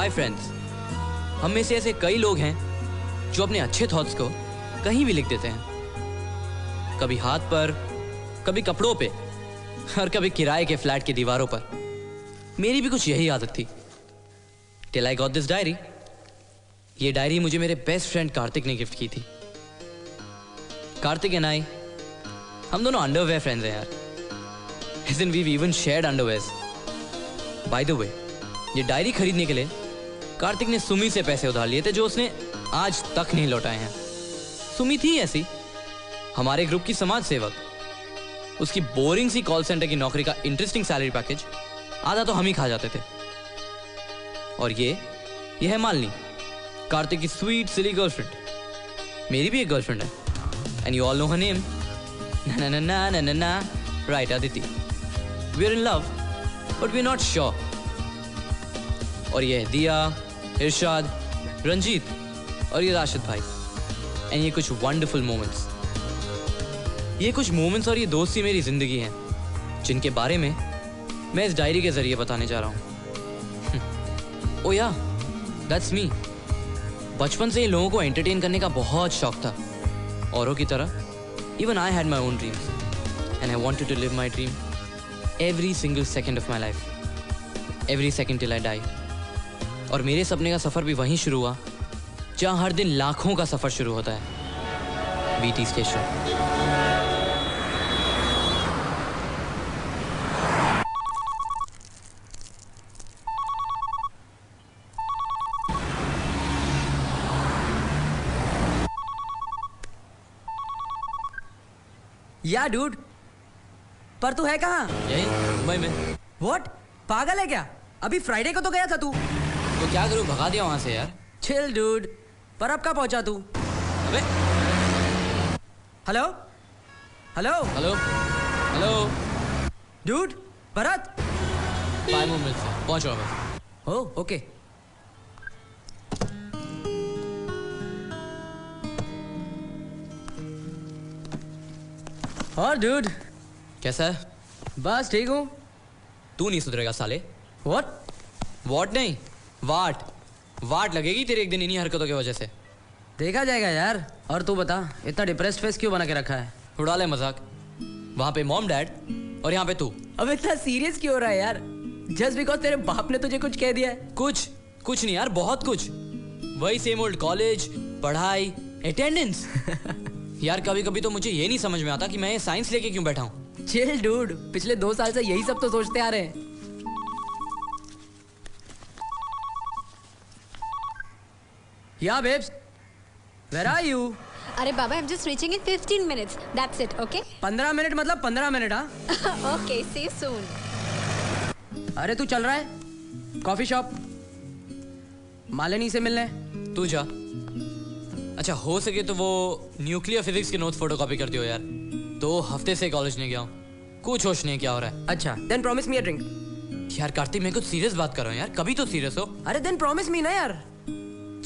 Hi friends, हम में से ऐसे कई लोग हैं जो अपने अच्छे थॉट्स को कहीं भी लिख देते हैं, कभी हाथ पर, कभी कपड़ों पे और कभी किराए के फ्लैट की दीवारों पर। मेरी भी कुछ यही आदत थी till I got this diary. ये डायरी मुझे मेरे बेस्ट फ्रेंड कार्तिक ने गिफ्ट की थी। कार्तिक एंड आई, हम दोनों अंडरवेयर फ्रेंड्स हैं यार। Isn't we've even shared underwears? By the way, ये डायरी खरीदने के लिए कार्तिक ने सुमी से पैसे उधार लिए थे जो उसने आज तक नहीं लौटाए हैं। सुमी थी ऐसी, हमारे ग्रुप की समाज सेवक। उसकी बोरिंग सी कॉल सेंटर की नौकरी का इंटरेस्टिंग सैलरी पैकेज आधा तो हम ही खा जाते थे। और ये है मालिनी, कार्तिक की स्वीट सिली गर्लफ्रेंड। मेरी भी एक गर्लफ्रेंड है, and you all know her name. ना ना ना ना ना ना, right Aditi. We are in love, but we are not sure. और ये दिया, इरशाद, रंजीत और ये राशिद भाई। एंड ये कुछ वंडरफुल मोमेंट्स। ये कुछ मोमेंट्स और ये दोस्ती मेरी जिंदगी हैं, जिनके बारे में मैं इस डायरी के जरिए बताने जा रहा हूँ। ओ या, दैट्स मी। बचपन से इन लोगों को एंटरटेन करने का बहुत शौक था, औरों की तरह। Even I had my own dreams, and I wanted to live my dream every single second of my life, every second till I die. और मेरे सपने का सफर भी वहीं शुरू हुआ जहां हर दिन लाखों का सफर शुरू होता है, बीटी स्टेशन। या डूड, पर तू है कहाँ? यही मुंबई में। What? पागल है क्या? अभी फ्राइडे को तो गया था तू। तो क्या करूं, भगा दिया वहां से यार। चिल डूड, पर अब कब पहुंचा तू? अबे hello hello hello hello dude, Bharat. 5 more minutes से पहुंच रहा हूं। Oh okay. और डूड कैसा है? बस ठीक हूँ। तू नहीं सुधरेगा साले। What? वॉट नहीं, वाट लगेगी तेरे एक दिन इन्हीं हरकतों की वजह से। देखा जाएगा यार। और तू बता, इतना डिप्रेस्ड फेस क्यों बना के रखा है? उड़ा ले मजाक। वहां पे मॉम डैड और यहाँ पे तू। अब इतना सीरियस क्यों हो रहा है यार? जस्ट बिकॉज तेरे बाप ने तुझे कुछ कह दिया है? कुछ नहीं यार, बहुत कुछ। वही सेम ओल्ड कॉलेज, पढ़ाई, अटेंडेंस। यार कभी कभी तो मुझे ये नहीं समझ में आता कि मैं ये साइंस लेके क्यों बैठा हूँ। चिल डूड, पिछले 2 साल से यही सब तो सोचते आ रहे हैं। या बेब्स, वेयर आर यू? अरे बाबा, I'm just reaching in 15 minutes. That's it, okay? 15 minute मतलब 15 मिनट, हाँ? Okay, see you soon. अरे तू चल रहा है कॉफी शॉप मालिनी से मिलने? तू जा। अच्छा हो सके तो वो न्यूक्लियर फिजिक्स के नोट्स फोटोकॉपी कर दियो यार। 2 हफ्ते से कॉलेज नहीं गया हूँ, कुछ होश नहीं क्या हो रहा है। अच्छा, then promise me a drink. यार कार्तिक, मैं कुछ सीरियस बात कर रहा हूँ यार, कभी तो सीरियस हो। अरे देन प्रॉमिस मी ना यार।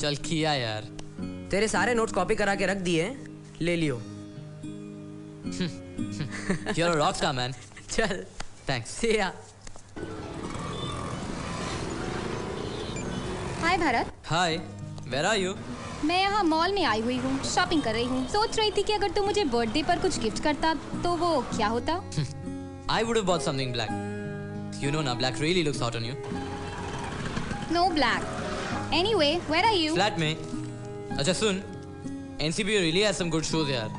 चल किया यार। तेरे सारे नोट्स कॉपी करा के रख दिए, ले लियो। You're a rockstar man. चल Thanks. See ya. Hi Bharat. Hi, where are you? मैं यहाँ मॉल में आई हुई हूँ, शॉपिंग कर रही हूँ। सोच रही थी कि अगर तू मुझे बर्थडे पर कुछ गिफ्ट करता तो वो क्या होता? I would have bought something black. You know ना, black really looks hot on you. No black. Anyway, where are you? Flat में। अच्छा सुन, NCPU really has some good shows यार।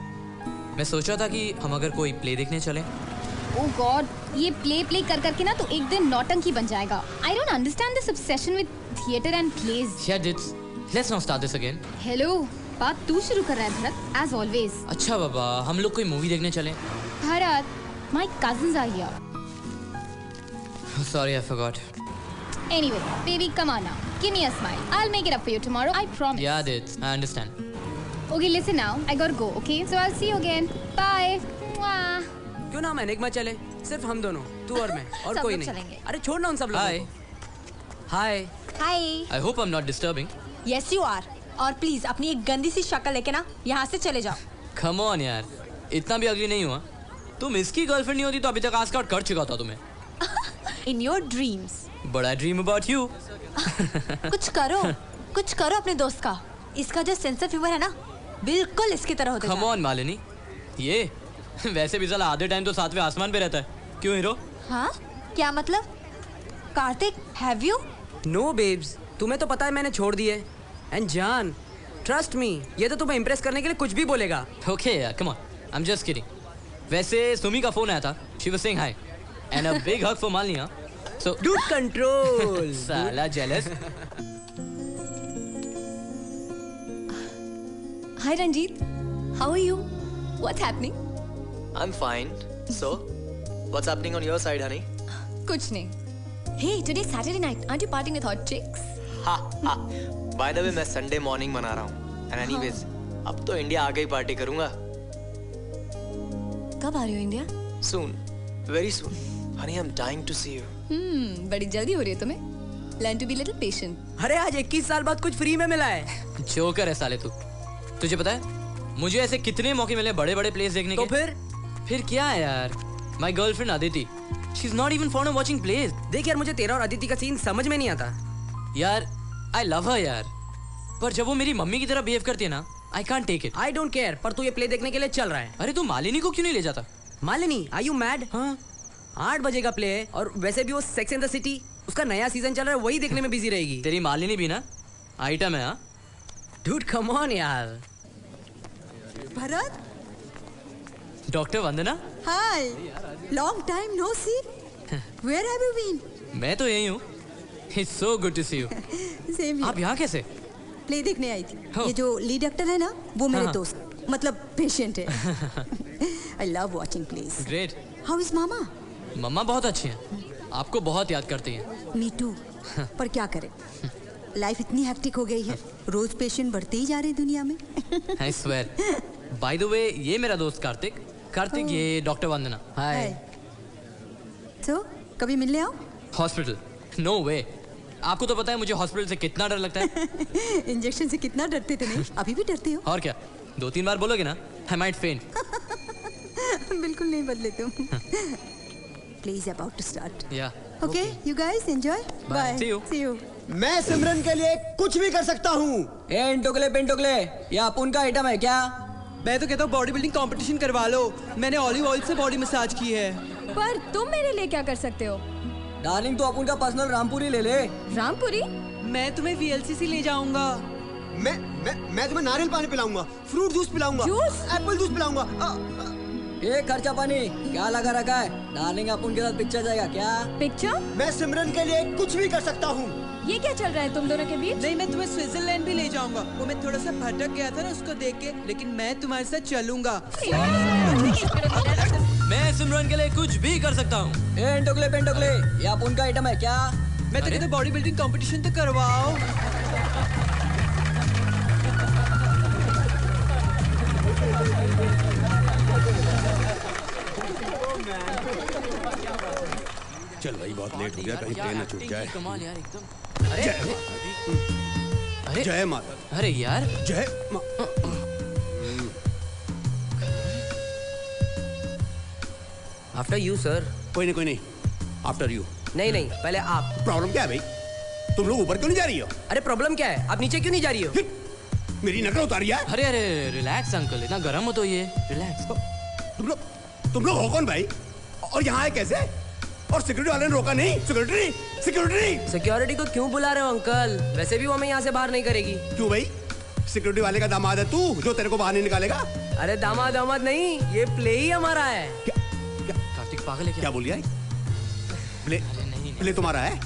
मैं सोच रहा था कि हम अगर कोई प्ले देखने चलें। Oh God, ये प्ले कर करके ना तो एक दिन नौटंकी बन जाएगा। I don't understand this obsession with theatre and plays. Yeah, let's not start this again. Hello, बात तू शुरू कर रहा है भरत, as always. अच्छा बाबा, हम लोग कोई मूवी देखने चलें। Bharat, my cousins are here. Sorry, I forgot. Anyway, baby, come on now. Give me a smile. I'll make it up for you tomorrow. I promise. Yeah, Dit, I understand. Okay, listen now. I gotta go. Okay, so I'll see you again. Bye. Mwah. क्यों ना मैनेक मत चले, सिर्फ हम दोनों, तू और मैं, और सब कोई लोग नहीं। चलेंगे। अरे छोड़ ना उन सब लोगों Hi. को। हाय। Hi. I hope I'm not disturbing. Yes, you are. और प्लीज अपनी एक गंदी सी शक्ल लेके ना यहाँ से चले जाओ। Come on यार, इतना भी अगली नहीं हुआ। तुम इसकी गर्लफ्रेंड नहीं होती तो अभी तक आस्क आउट कर चुका था तुम्हें। In your dreams. but I dream about you. कुछ करो अपने दोस्त का। इसका जो सेंस ऑफ ह्यूमर है ना, बिल्कुल इसकी तरह होता Come on मालिनी, ये वैसे भी साला आधे टाइम तो सातवें आसमान पे रहता है। क्यों हीरो? हाँ, क्या मतलब? Kartik, have you? No babes, तुम्हें तो पता है मैंने छोड़ दिए। एंड जान, ट्रस्ट मी, ये तो तुम्हें इम्प्रेस करने के लिए कुछ भी बोलेगा। Okay यार, come on, I'm just kidding. वैसे सुमी का फोन आया था, she was saying hi and a big hug for Malini, huh? So dude control. साला jealous. Hi Ranjit, how are you? What's happening? I'm fine. So, what's happening on your side, honey? कुछ नहीं. Hey, today's Saturday night. Aren't you partying with hot chicks? Ha ha. By the way, मैं Sunday morning मना रहा हूँ. And anyways, अब तो India आके ही party करूँगा. कब आ रहे हो India? Soon, very soon. Honey, I'm dying to see you. बड़ी जल्दी हो रही है तुम्हें. Learn to be little patient. अरे आज 21 साल बाद कुछ फ्री में मिला है। जोकर है साले तू। तुझे पता है मुझे ऐसे कितने मौके मिले बड़े बड़े प्लेस देखने तो के। फिर क्या है यार, my girlfriend Aditi, she is not even fond of watching place. देख यार, मुझे तेरा और अदिति का सीन समझ में नहीं आता यार। आई लव हर यार, पर जब वो मेरी मम्मी की तरह बिहेव करती है ना, I can't take it. I don't care, पर तू ये प्ले देखने के लिए चल रहा है। अरे तू मालिनी को क्यों नहीं ले जाता? Malini, are you mad? हाँ 8 बजे का प्ले है और वैसे भी वो सेक्स इन द सिटी, उसका नया सीजन चल रहा है, वही देखने में बिजी रहेगी। तेरी मालिनी भी ना आइटम है। हाँ डूड कम ऑन यार। Bharat, doctor Vandana, hi, long time no see. Where have you been? मैं तो यही हूँ। It's so good to see you. Same आप यहाँ कैसे? प्ले देखने आई थी। हो। ये जो लीड एक्टर है ना, वो मेरे हाँ। दोस्त, मतलब पेशेंट है। I love watching place. Great. How is mama? मम्मा बहुत अच्छी हैं, आपको बहुत याद करती हैं। Me too. पर क्या करें, लाइफ इतनी हेक्टिक हो गई है, रोज पेशेंट बढ़ते ही जा रहे हैं दुनिया में। I swear. By the way, ये मेरा दोस्त कार्तिक। कार्तिक, ये डॉक्टर वंदना। हाय। तो कभी मिलने आओ। हॉस्पिटल? नो वे। आपको तो पता है मुझे हॉस्पिटल से कितना डर लगता है। इंजेक्शन से कितना डरते थे, नहीं अभी भी डरते हो? और क्या, 2-3 बार बोलोगे ना, आई माइट फेंट। बिल्कुल नहीं बदले तुम। Please about to start. Yeah okay, you guys enjoy. Bye. See you. See you. मैं सिमरन के लिए कुछ भी कर सकता हूँ। पेंटुकले पेंटुकले, ये अपुन का आइटम है क्या? मैं तो कहता हूँ बॉडी बिल्डिंग कंपटीशन करवा लो। मैंने ऑलिव ऑयल से बॉडी मसाज की है। पर तुम मेरे लिए क्या कर सकते हो? डार्लिंग, तो अपुन का पर्सनल रामपुरी ले ले। रामपुरी? मैं तुम्हें वीएलसीसी ले जाऊंगा। मैं तुम्हें नारियल पानी पिलाऊंगा, फ्रूट जूस पिलाऊंगा, जूस? एप्पल जूस पिलाऊंगा। ये खर्चा पानी क्या लगा रखा है? डार्लिंग, अपुन के साथ पिक्चर जाएगा क्या? पिक्चर? मैं सिमरन के लिए कुछ भी कर सकता हूँ। ये क्या चल रहा है तुम दोनों के बीच? नहीं, मैं तुम्हें स्विट्जरलैंड भी ले जाऊंगा। वो मैं थोड़ा सा भटक गया था ना उसको देख के, लेकिन मैं तुम्हारे साथ चलूंगा। मैं सिमरन के लिए कुछ भी कर सकता हूँ। पेंटुकले पेंटुकले, ये अपुन का आइटम है क्या? मैं तो कहता हूँ बॉडी बिल्डिंग कंपटीशन तो करवाओ। चल भाई, बहुत लेट हो गया, कहीं ट्रेन न छूट जाए। कमाल यार एकदम। अरे अरे जय माता। अरे यार, जय आफ्टर यू सर। कोई नहीं, आफ्टर यू। नहीं, पहले आप। प्रॉब्लम क्या है भाई? तुम लोग ऊपर क्यों नहीं जा रही हो? अरे प्रॉब्लम क्या है? आप नीचे क्यों नहीं जा रही हो? मेरी नकल उतारी है? अरे अरे रिलैक्स अंकल, इतना गर्म हो तो ये रिलैक्स। तुम लोग हो कौन भाई? और यहाँ आए कैसे? और सिक्योरिटी वाले ने रोका नहीं? सिक्योरिटी सिक्योरिटी को क्यों बुला रहे हो अंकल? वैसे भी वो हमें यहाँ से बाहर नहीं करेगी। क्यों भाई? सिक्योरिटी वाले का दामाद है तू, जो तेरे को बाहर नहीं निकालेगा? अरे दामाद नहीं, ये प्ले ही हमारा है। कार्तिक पागल है क्या बोलिए? प्ले नहीं। प्ले तुम्हारा है?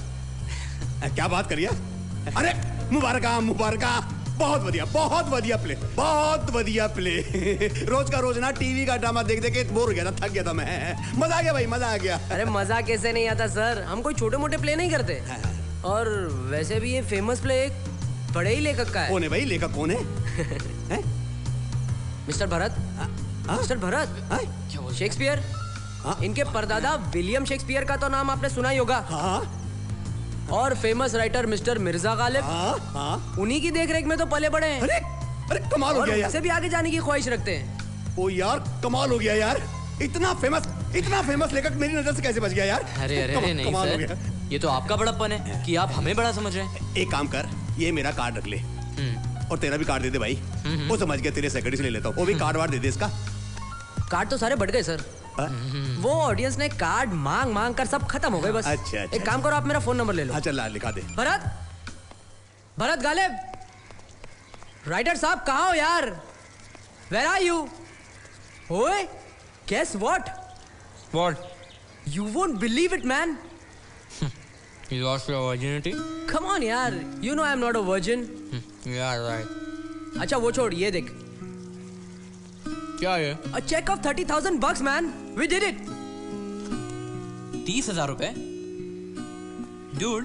क्या बात करिए? अरे मुबारक, बहुत बढ़िया प्ले। रोज का रोज ना टीवी का ड्रामा देख के बोर हो गया था, थक गया था मैं। मजा आ गया। अरे मजा कैसे नहीं आता सर, हम कोई छोटे मोटे प्ले नहीं करते। और वैसे भी ये फेमस प्ले एक बड़े ही लेखक का है। कौन है भाई लेखक? कौन है? मिस्टर भरत। मिस्टर भरत, क्या बोल? शेक्सपियर। इनके परदादा विलियम शेक्सपियर का तो नाम आपने सुना ही होगा। और famous writer mister Mirza Ghalib, उन्हीं की देखरेख में तो पले बड़े हैं। अरे कमाल हो गया यार। उनसे भी आगे जाने की ख्वाहिश रखते हैं। ओ यार, कमाल हो गया यार। इतना फेमस लेखक मेरी नजर से कैसे बच गया यार? अरे नहीं सर, ये तो आपका बड़प्पन है कि आप हमें बड़ा समझ रहे हैं। एक काम कर, ये मेरा कार्ड रख ले और तेरा भी कार्ड दे दे भाई। वो समझ गया, तेरे सेक्रेटरी से ले लेता हूँ। वो भी कार्ड वार्ड दे दे इसका। कार्ड तो सारे बढ़ गए सर। वो ऑडियंस ने कार्ड मांग मांग कर सब खत्म हो गए बस। अच्छा, एक काम करो, आप मेरा फोन नंबर ले लो। हाँ चल लिखा दे। भरत गालिब, राइटर साहब कहाँ हो यार? Where are you? ओए, guess what? What? You won't believe it, man. You lost your virginity? Come on यार, you know I'm not a virgin. Yeah, right. अच्छा वो छोड़, ये देख। क्या है? A check of $30,000, man. We did it. 30,000 रुपए? Dude,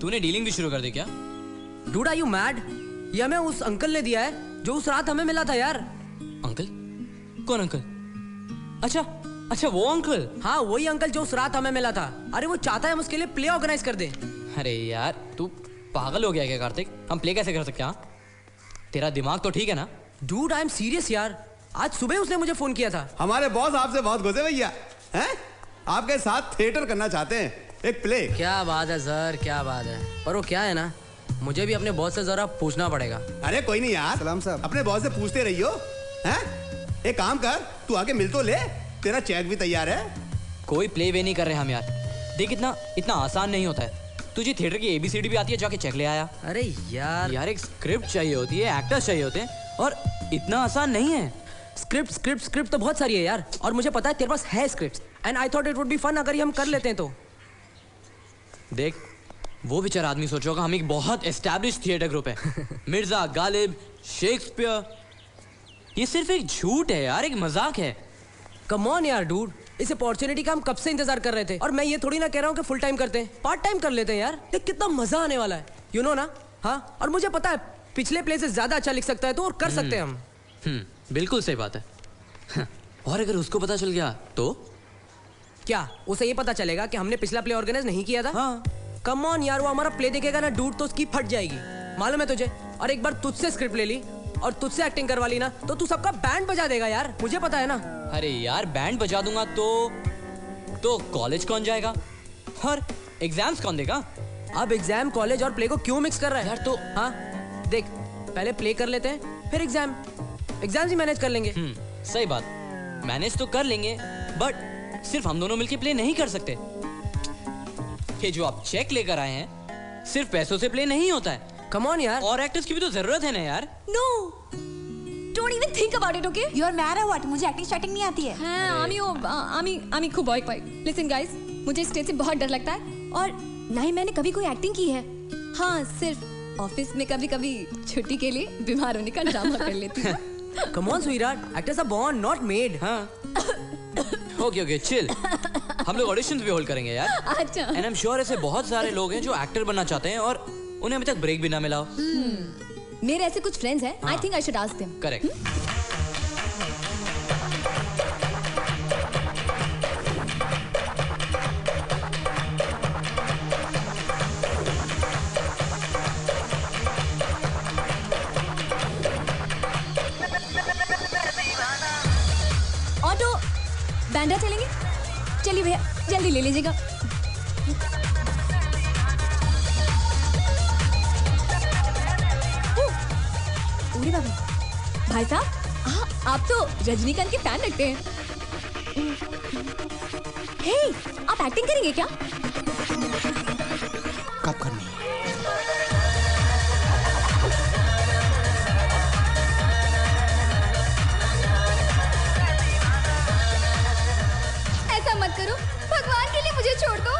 तूने डीलिंग भी शुरू कर दी क्या? Dude, are you mad? ये हमें उस अंकल ने दिया है जो उस रात हमें मिला था यार। अंकल? कौन अंकल? अच्छा वो अंकल। हाँ वही अंकल जो उस रात हमें मिला था। अरे वो चाहता है हम उसके लिए प्ले ऑर्गेनाइज कर दें। अरे यार तू पागल हो गया क्या कार्तिक? हम प्ले कैसे कर सकते हैं? तेरा दिमाग तो ठीक है ना? Dude, I am serious यार। आज सुबह उसने मुझे फोन किया था। हमारे बॉस आपसे बहुत गुस्से भैया हैं? आपके साथ थिएटर करना चाहते हैं, एक प्ले। क्या बात है सर, क्या बात है। पर वो क्या है ना, मुझे भी अपने बॉस से जरा पूछना पड़ेगा। अरे कोई नहीं यार, सलाम साहब, अपने बॉस से पूछते रहियो। हैं? एक काम कर, तू आके मिल तो ले, तेरा चेक भी तैयार है। कोई प्ले वे नहीं कर रहे हम यार। देख इतना आसान नहीं होता है। तुझे थिएटर की ABCD भी आती है, जाके चेक ले आया। अरे यार एक स्क्रिप्ट चाहिए होती है, एक्टर्स चाहिए होते हैं, और इतना आसान नहीं है। स्क्रिप्ट तो बहुत सारी है यार, और मुझे पता है तेरे पास है script, and I thought it would be fun अगर ये हम कर लेते हैं तो। देख वो बेचारा आदमी सोच होगा हम एक बहुत एस्टैब्लिश थिएटर ग्रुप है। मिर्जा गालिब, शेक्सपियर, ये सिर्फ एक झूठ है यार, एक मजाक है। कम ऑन यार डूड, इस अपॉर्चुनिटी का हम कब से इंतजार कर रहे थे, और मैं ये थोड़ी ना कह रहा हूँ कि फुल टाइम करते हैं, पार्ट टाइम कर लेते हैं यार। देख कितना मजा आने वाला है, यू नो ना। हाँ, और मुझे पता है पिछले प्ले से ज्यादा अच्छा लिख सकता है तो, और कर सकते हैं हम। बिल्कुल सही बात है। और अगर उसको पता चल गया तो क्या उसे ये पता चलेगा कि हमने पिछला प्ले ऑर्गेनाइज नहीं किया था? हाँ। कम ऑन यार, वो हमारा प्ले देखेगा ना डूड तो उसकी फट जाएगी, मालूम है तुझे। और एक बार तुझसे स्क्रिप्ट ले ली और तुझसे एक्टिंग करवा ली ना, तो तू सबका बैंड बजा देगा यार, मुझे पता है ना। अरे यार बैंड बजा दूंगा तो कॉलेज कौन जाएगा और एग्जाम्स कौन देगा? अब एग्जाम कॉलेज और प्ले को क्यों मिक्स कर रहा है यार? तो हाँ देख, पहले प्ले कर लेते हैं, फिर एग्जाम ही मैनेज कर लेंगे। सही बात, मैनेज तो कर लेंगे, बट सिर्फ हम दोनों मिलके प्ले नहीं कर सकते। ये जो आप चेक लेकर आए हैं, सिर्फ पैसों से प्ले नहीं होता है। कम ऑन यार, और एक्टर्स की भी तो जरूरत है ना यार। No, don't even think about it, okay? You are mad or what? मुझे एक्टिंग स्टार्टिंग नहीं आती है। आमी खूब बॉय बॉय। लिसन गाइस, मुझे स्टेज से बहुत डर लगता है, और ना ही मैंने कभी कोई एक्टिंग की है। हाँ, सिर्फ ऑफिस में कभी कभी छुट्टी के लिए बीमार होने का ड्रामा कर लेती हूँ। Come on sweetheart, actors are born not made. हाँ। Okay chill. हम लोग ऑडिशंस भी होल्ड करेंगे यार। अच्छा। एंड आई एम श्योर ऐसे बहुत सारे लोग हैं जो एक्टर बनना चाहते हैं और उन्हें अभी तक ब्रेक भी ना मिला हो। मेरे ऐसे कुछ फ्रेंड्स हैं, I think I should ask them. Correct. Auto Bandra चलेंगे? चलिए भैया, जल्दी ले लीजिएगा। अरे बाबा, भाई साहब, आप तो रजनीकांत के फैन लगते हैं। हे, आप एक्टिंग करेंगे क्या? कब करनी है? ऐसा मत करो, भगवान के लिए मुझे छोड़ दो।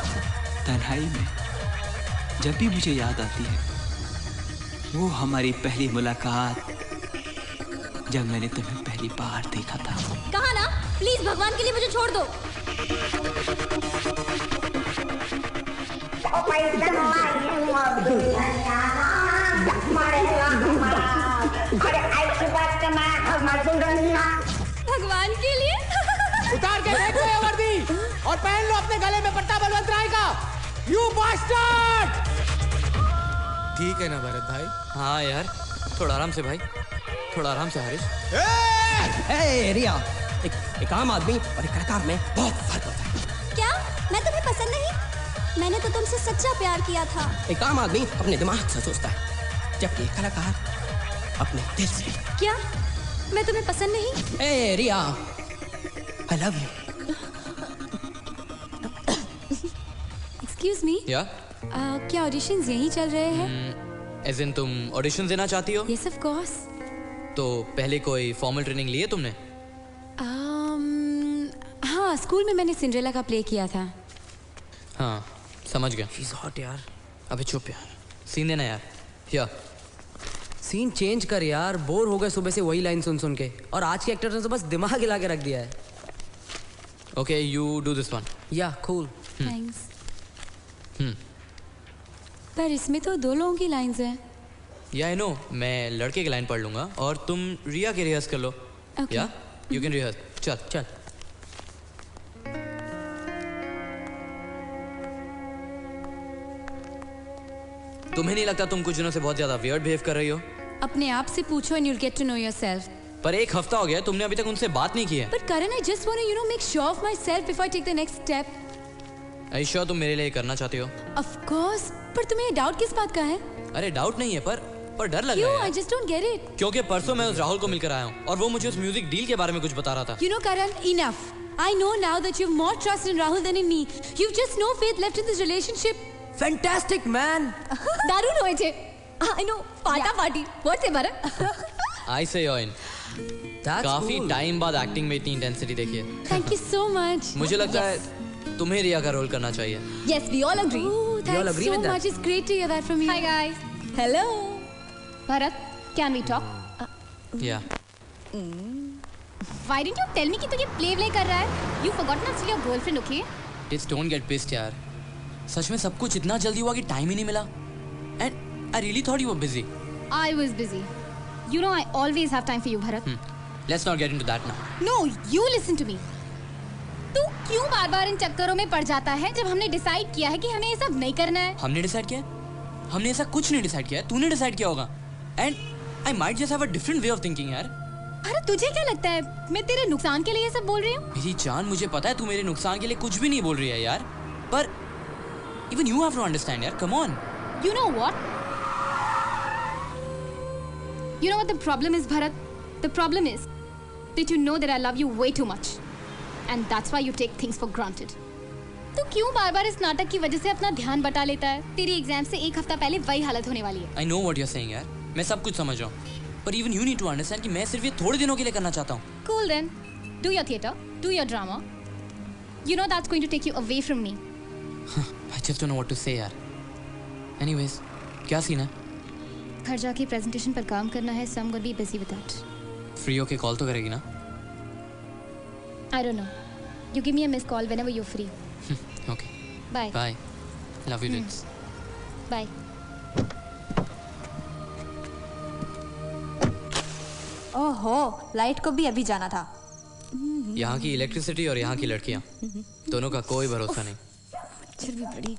तन्हाई में जब भी मुझे याद आती है वो हमारी पहली मुलाकात, जब मैंने तुम्हें पहली बार देखा था। कहा ना, प्लीज भगवान के लिए मुझे छोड़ दो। भगवान के लिए। उतार के देखो ये वर्दी और पहन लो अपने गले में पट्टा बलवंत राय का। You bastard. ठीक है ना भरत भाई? हाँ यार, थोड़ा आराम से भाई, थोड़ा आराम से हरीश। रिया, एक आम आदमी और एक कलाकार में बहुत फर्क होता है। क्या मैं तुम्हें पसंद नहीं? मैंने तो तुमसे सच्चा प्यार किया था। एक आम आदमी अपने दिमाग से सोचता है, जबकि एक कलाकार अपने दिल से। क्या मैं तुम्हें पसंद नहीं? ए Riya, I love you. Excuse me, या क्या ऑडिशंस यहीं चल रहे हैं? एज इन तुम ऑडिशन देना चाहती हो? Yes of course. तो पहले कोई फॉर्मल ट्रेनिंग ली है तुमने? हाँ, स्कूल में मैंने सिंड्रेला का प्ले किया था। हाँ समझ गया। शी इज हॉट यार। अबे चुप यार, सीन देना यार। या सीन चेंज कर यार, बोर हो गए सुबह से वही लाइन सुन सुन के, और आज के एक्टर ने तो बस दिमाग हिला के रख दिया है। Okay you do this one. या कूल। थैंक्स। पर इसमें तो 2 लोगों की लाइंस हैं। या आई नो, मैं लड़के की लाइन पढ़ लूंगा और तुम रिया के रिहर्स कर लो। Okay. या यू कैन रिहर्स। चल चल। तुम्हें नहीं लगता तुम कुछ दिनों से बहुत ज्यादा वियर्ड बिहेव कर रही हो? अपने आप से पूछो and you'll get to know yourself. पर एक हफ्ता हो गया, तुमने अभी तक उनसे बात नहीं की है। But Karan, I just want to, make sure of myself before I take the next step. I sure तुम मेरे लिए करना चाहती हो? Of course. पर तुम्हें डाउट किस बात का है? अरे डाउट नहीं है, पर डर लग क्यों? रहा I है। just don't get it. क्योंकि परसों मैं उस राहुल को मिलकर आया हूँ और वो मुझे उस म्यूजिक डील के बारे में कुछ बता रहा था। You know, Karan, enough. I know now that you have more trust in Rahul than in me. You've just no faith left in this relationship. Fantastic man. दारुण होए थे। I know. पार्टा party. What say Bharat? I say योइन, That's काफी cool. Time बाद acting में इतनी intensity देखी है। Thank you so much. मुझे लगता है तुम्हें रिया का रोल करना चाहिए। Yes, we all agree. Oh, We all thanks agree so with that. much. It's great to hear that from you. Hi guys. Hello. Bharat, can we talk? या Why didn't you tell me कि तू ये play कर रहा है? You forgot not to your girlfriend, okay? Just don't get pissed यार। सच में सब कुछ इतना जल्दी हुआ कि टाइम ही नहीं मिला। And I really thought you were busy. I was busy. You know I always have time for you, Bharat. Let's not get into that now. No, you listen to me. तू क्यों बार-बार इन चक्करों में पड़ जाता है जब हमने डिसाइड किया है कि हमें ये सब नहीं करना है? हमने डिसाइड किया है? हमने ऐसा कुछ नहीं डिसाइड किया है, तूने डिसाइड किया होगा। And I might just have a different way of thinking यार। भरत, तुझे क्या लगता है मैं तेरे नुकसान के लिए ये सब बोल रही हूँ? मेरी जान, मुझे पता है तू मेरे नुकसान के लिए कुछ भी नहीं बोल रही है यार, पर even you have to understand यार, come on. You know what? You know what the problem is, Bharat? The problem is that you know that I love you way too much. And that's why you take things for granted. तू क्यों बार-बार इस नाटक की वजह से अपना ध्यान बटा लेता है? तेरी एग्जाम से 1 हफ्ता पहले वही हालत होने वाली है। I know what you're saying यार, मैं सब कुछ समझ रहा हूँ, पर even you need to understand कि मैं सिर्फ ये थोड़े दिनों के लिए करना चाहता हूँ। Cool then. Do your theater, do your drama. You know that's going to take you away from me. I just don't know what to say यार। Anyways, क्या सीन है? घर जाके प्रेजेंटेशन पर काम करना है, so I'm going to be busy with that. Free होके कॉल तो करेगी ना? I don't know. You give me a missed call whenever you're free. Okay. Bye. Bye. Love you dudes. Bye. ओहो, लाइट को भी अभी जाना था। यहाँ की इलेक्ट्रिसिटी और यहाँ की लड़कियाँ, दोनों का कोई भरोसा नहीं। मच्छर भी बड़ी।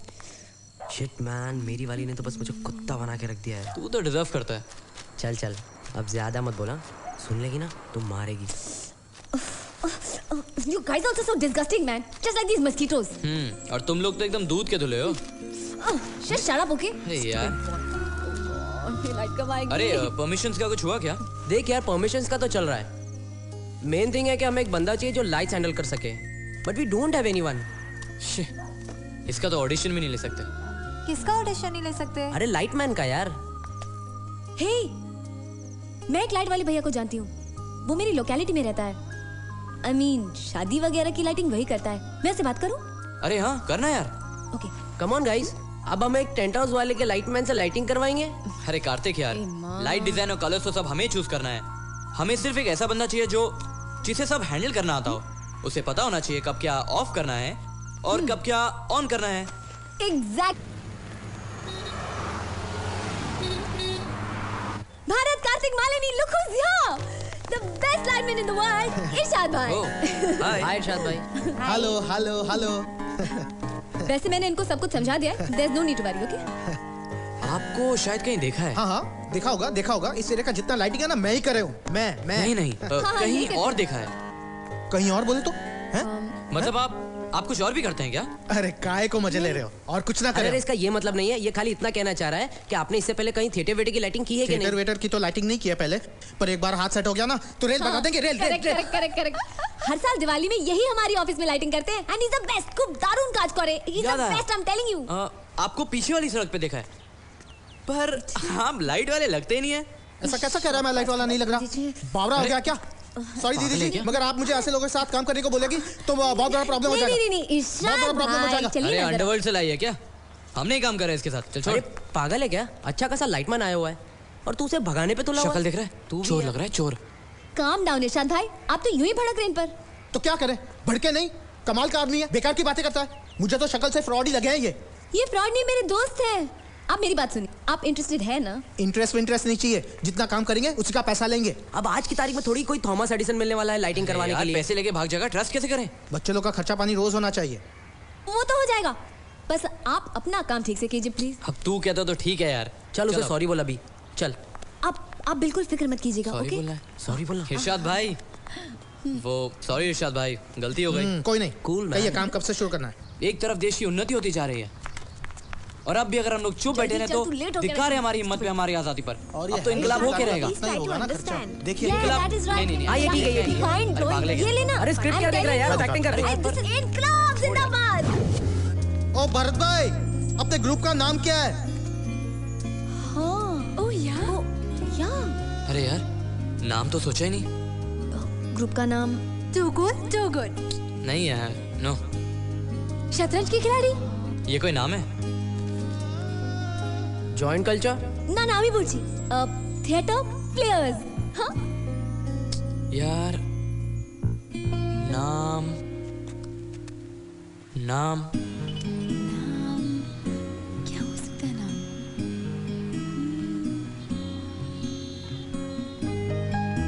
शिट मैन, मेरी वाली ने तो बस मुझे कुत्ता बना के रख दिया है। तू तो डिजर्व करता है। चल चल, अब ज्यादा मत बोला, सुन लेगी ना तो मारेगी। You guys are also so disgusting, man. Just like these mosquitoes. और तुम लोग तो एकदम दूध के धुले हो। Just shut up, okay? अरे यार, लाइट कब आएगी? अरे परमिशंस का कुछ हुआ क्या? देख यार, परमिशंस का तो चल रहा है। मेन थिंग है कि हमें एक बंदा चाहिए जो लाइट्स हैंडल कर सके, but we don't have anyone. इसका तो ऑडिशन भी नहीं ले सकते। किसका ऑडिशन नहीं ले सकते? अरे लाइटमैन का यार। Hey, मैं एक लाइट वाले भैया को जानती हूँ। वो मेरी लोकेलिटी में रहता है। I mean, शादी वगैरह की लाइटिंग वही करता है। मैं उससे बात करूँ? अरे हाँ, करना यार। Okay. कम ऑन गाइस, अब हम एक टेंट हाउस वाले के लाइटमैन से लाइटिंग करवाएंगे। अरे कार्तिक यार, लाइट डिजाइन और कलर्स तो सब हमें चूज करना है। हमें सिर्फ एक ऐसा बंदा चाहिए जो जिसे सब हैंडल करना आता हो। उसे पता होना चाहिए कब क्या ऑफ करना है और कब क्या ऑन करना है। Exact. Bharat Kartik Malini, look who's here! The best lineman in the world, इरशाद भाई। हाय इरशाद भाई। Hello hello hello. वैसे मैंने इनको सब कुछ समझा दिया है। There's no need to worry, okay? आपको शायद कहीं देखा है। हाँ हाँ, देखा होगा देखा होगा। इस एरिया का जितना लाइटिंग है ना, मैं ही करे हूँ। मैं नहीं नहीं, हाँ, कहीं नहीं और देखा है। कहीं और बोले तो हैं? मतलब आप आप कुछ और भी करते हैं क्या? अरे काय को मजे ले रहे हो और कुछ ना अरे करें। इसका ये मतलब नहीं है, ये खाली इतना कहना चाह रहा है कि आपने इससे पहले कहीं थिएटर वेटर की लाइटिंग की है कि थिएटर नहीं? वेटर की तो लाइटिंग नहीं किया पहले, पर एक बार हाथ सेट हो गया ना तो रेल बता देंगे। Rail correct correct correct correct. हर साल दिवाली में यही हमारी ऑफिस में लाइटिंग करते हैं एंड इज द बेस्ट। खूब दारुण काज करे। He is the best, I am telling you. आपको पीछे वाली सड़क पे देखा है, पर हम लाइट वाले लगते ही नहीं है। ऐसा कैसा कह रहा है मैं लाइट वाला नहीं लग रहा? बावरा हो गया क्या? सॉरी दीदी जी, मगर आप मुझे ऐसे लोगों के साथ काम करने को बोलेगी तो बहुत बड़ा प्रॉब्लम हो जाएगा। नहीं बहुत बड़ा प्रॉब्लम हो जाएगा। अरे अंडरवर्ल्ड से लाई है क्या? हमने ही काम करा है इसके साथ। चल छोड़। अरे पागल है क्या? अच्छा खासा लाइटमैन आया हुआ है और तू उसे भगाने पे तुला हुआ है। शक्ल देख रहा है? तू चोर लग रहा है, चोर। काम डाउन इरशाद भाई, आप तो यूं ही भड़क रहे इन पर। तो क्या करें? भड़के नहीं, कमाल का आदमी है, बेकार की बातें करता है। मुझे तो शक्ल से फ्रॉड ही लगे हैं ये फ्रॉड नहीं, मेरे दोस्त हैं। आप मेरी बात सुनिए, आप इंटरेस्टेड है ना? इंटरेस्ट नहीं चाहिए, जितना काम करेंगे उसी का पैसा लेंगे। अब आज की तारीख में थोड़ी कोई थॉमस एडिसन मिलने वाला है लाइटिंग करवाने के लिए। पैसे लेके भाग जाएगा, ट्रस्ट कैसे करें? बच्चे लोग का खर्चा पानी रोज होना चाहिए। वो तो हो जाएगा, बस आप अपना काम ठीक से कीजिए प्लीज। अब तू कहता तो ठीक है यार। चल उसे सॉरी बोल अभी, चल। आप बिल्कुल फिक्र मत कीजिएगा। Sorry okay? बोलना है। सॉरी बोलना। इरशाद भाई, वो सॉरी इरशाद भाई, गलती हो गई। कोई नहीं, कूल ये काम कब से शुरू करना है? एक तरफ देश की उन्नति होती जा रही है और अब भी अगर हम लोग चुप बैठे रहे तो दिखा रहे हमारी हिम्मत पे, हमारी आजादी पर। अब तो इनकलाब होके रहेगा। देखिए इनकलाब नहीं, हाँ ये ठीक है, ये ठीक है। ये लेना। अरे स्क्रिप्ट क्या देख रहा है यार, एक्टिंग कर रही है। इनकलाब जिंदाबाद। ओ भरत भाई, अपने ग्रुप का नाम क्या है? हाँ, ओह यार। अरे यार, नाम तो सोचा ही नहीं। ग्रुप का नाम टू गुड। नहीं यार, नो। शतरंज के खिलाड़ी? ये कोई नाम है? Joint culture? ना नाम ही पूछी। Theatre players. हाँ? यार नाम क्या हो सकता है नाम?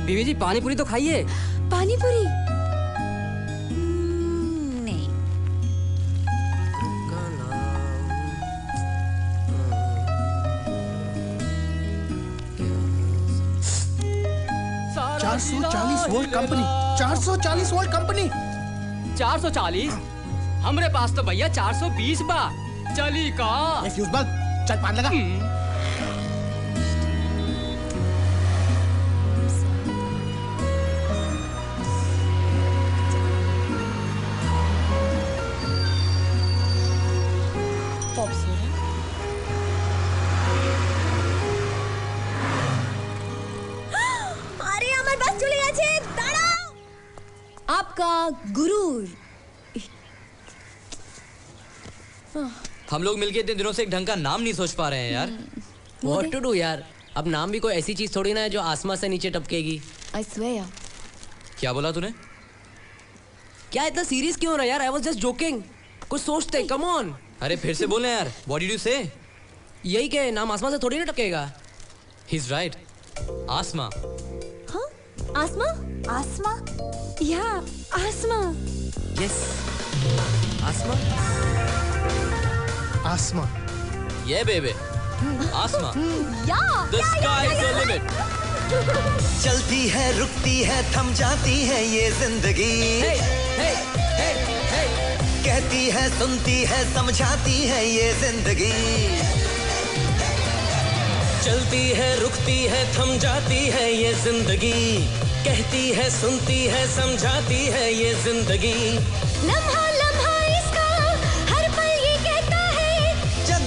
बीवी जी पानी पूरी तो खाइए। पानी पूरी? नहीं। Volt company. 440 volt company. 440? हमरे पास तो भैया 420 बा। चली का? फ्यूज बल्ब, चल पान लगा। आपका गुरूर। हम लोग मिलके इतने दिनों से एक ढंग का नाम नहीं सोच पा रहे हैं यार। What to do यार? अब नाम भी कोई ऐसी चीज थोड़ी ना है जो आसमान से नीचे टपकेगी। I swear। क्या बोला तूने? क्या इतना सीरियस क्यों हो रहा है यार? I was just joking। कुछ सोचते, come on। अरे फिर से बोले यार। What did you say? यही के नाम आसमान से थोड़ी ना टपकेगा। He's right। आसमा। हाँ? आसमा? आसमा? या आसमा। Yes। आसमा? आसमा। Yeah baby। आसमा। या। The sky is the limit। चलती है, रुकती है, थम जाती है ये जिंदगी। कहती है, सुनती है, समझाती है ये जिंदगी। चलती है, रुकती है, थम जाती है ये जिंदगी। कहती है, सुनती है, समझाती है ये जिंदगी। लम्हा लम्हा इसका हर पल ये कहता है, जग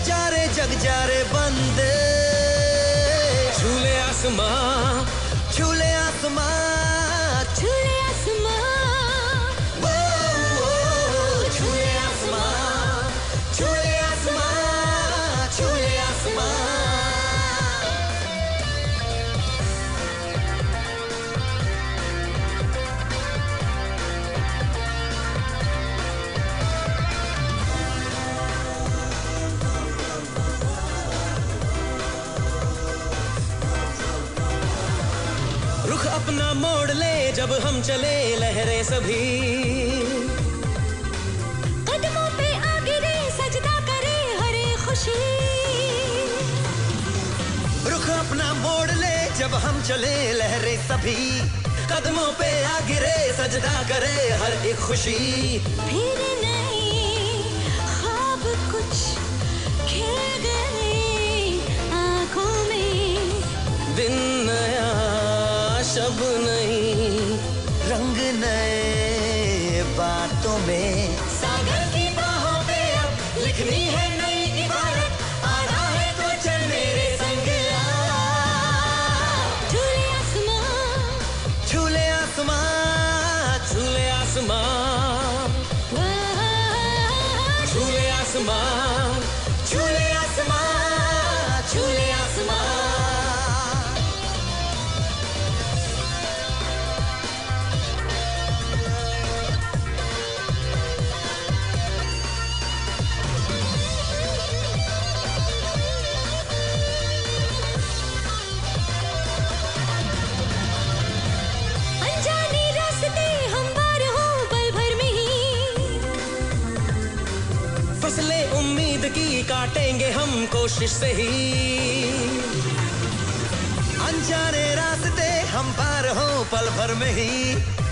जा रे बंदे। झूले आसमां, झूले आसमां, झूले आसमां, झूले आसमां, झूले आसमां, झूले आसमां। रुख अपना मोड़ ले जब हम चले लहरें सभी। कदमों पे आ गिरे सजदा करे हर एक खुशी। रुख अपना मोड़ ले जब हम चले लहरें सभी। कदमों पे आ गिरे सजदा करे हर एक खुशी। फिर नहीं बातों में। सागर की बाहों पे अब लिखनी है नई इबारत, आना है तो चल मेरे संग आ। झूले आसमां, झूले आसमां, झूले आसमां, झूले आसमां, झूले आसमां, झूले आसमां। अनजाने रास्ते हमवार हो पल भर में ही। फसलें उम्मीद की काटेंगे हम कोशिश से ही। अनजाने रास्ते हम पार हो पल भर में ही,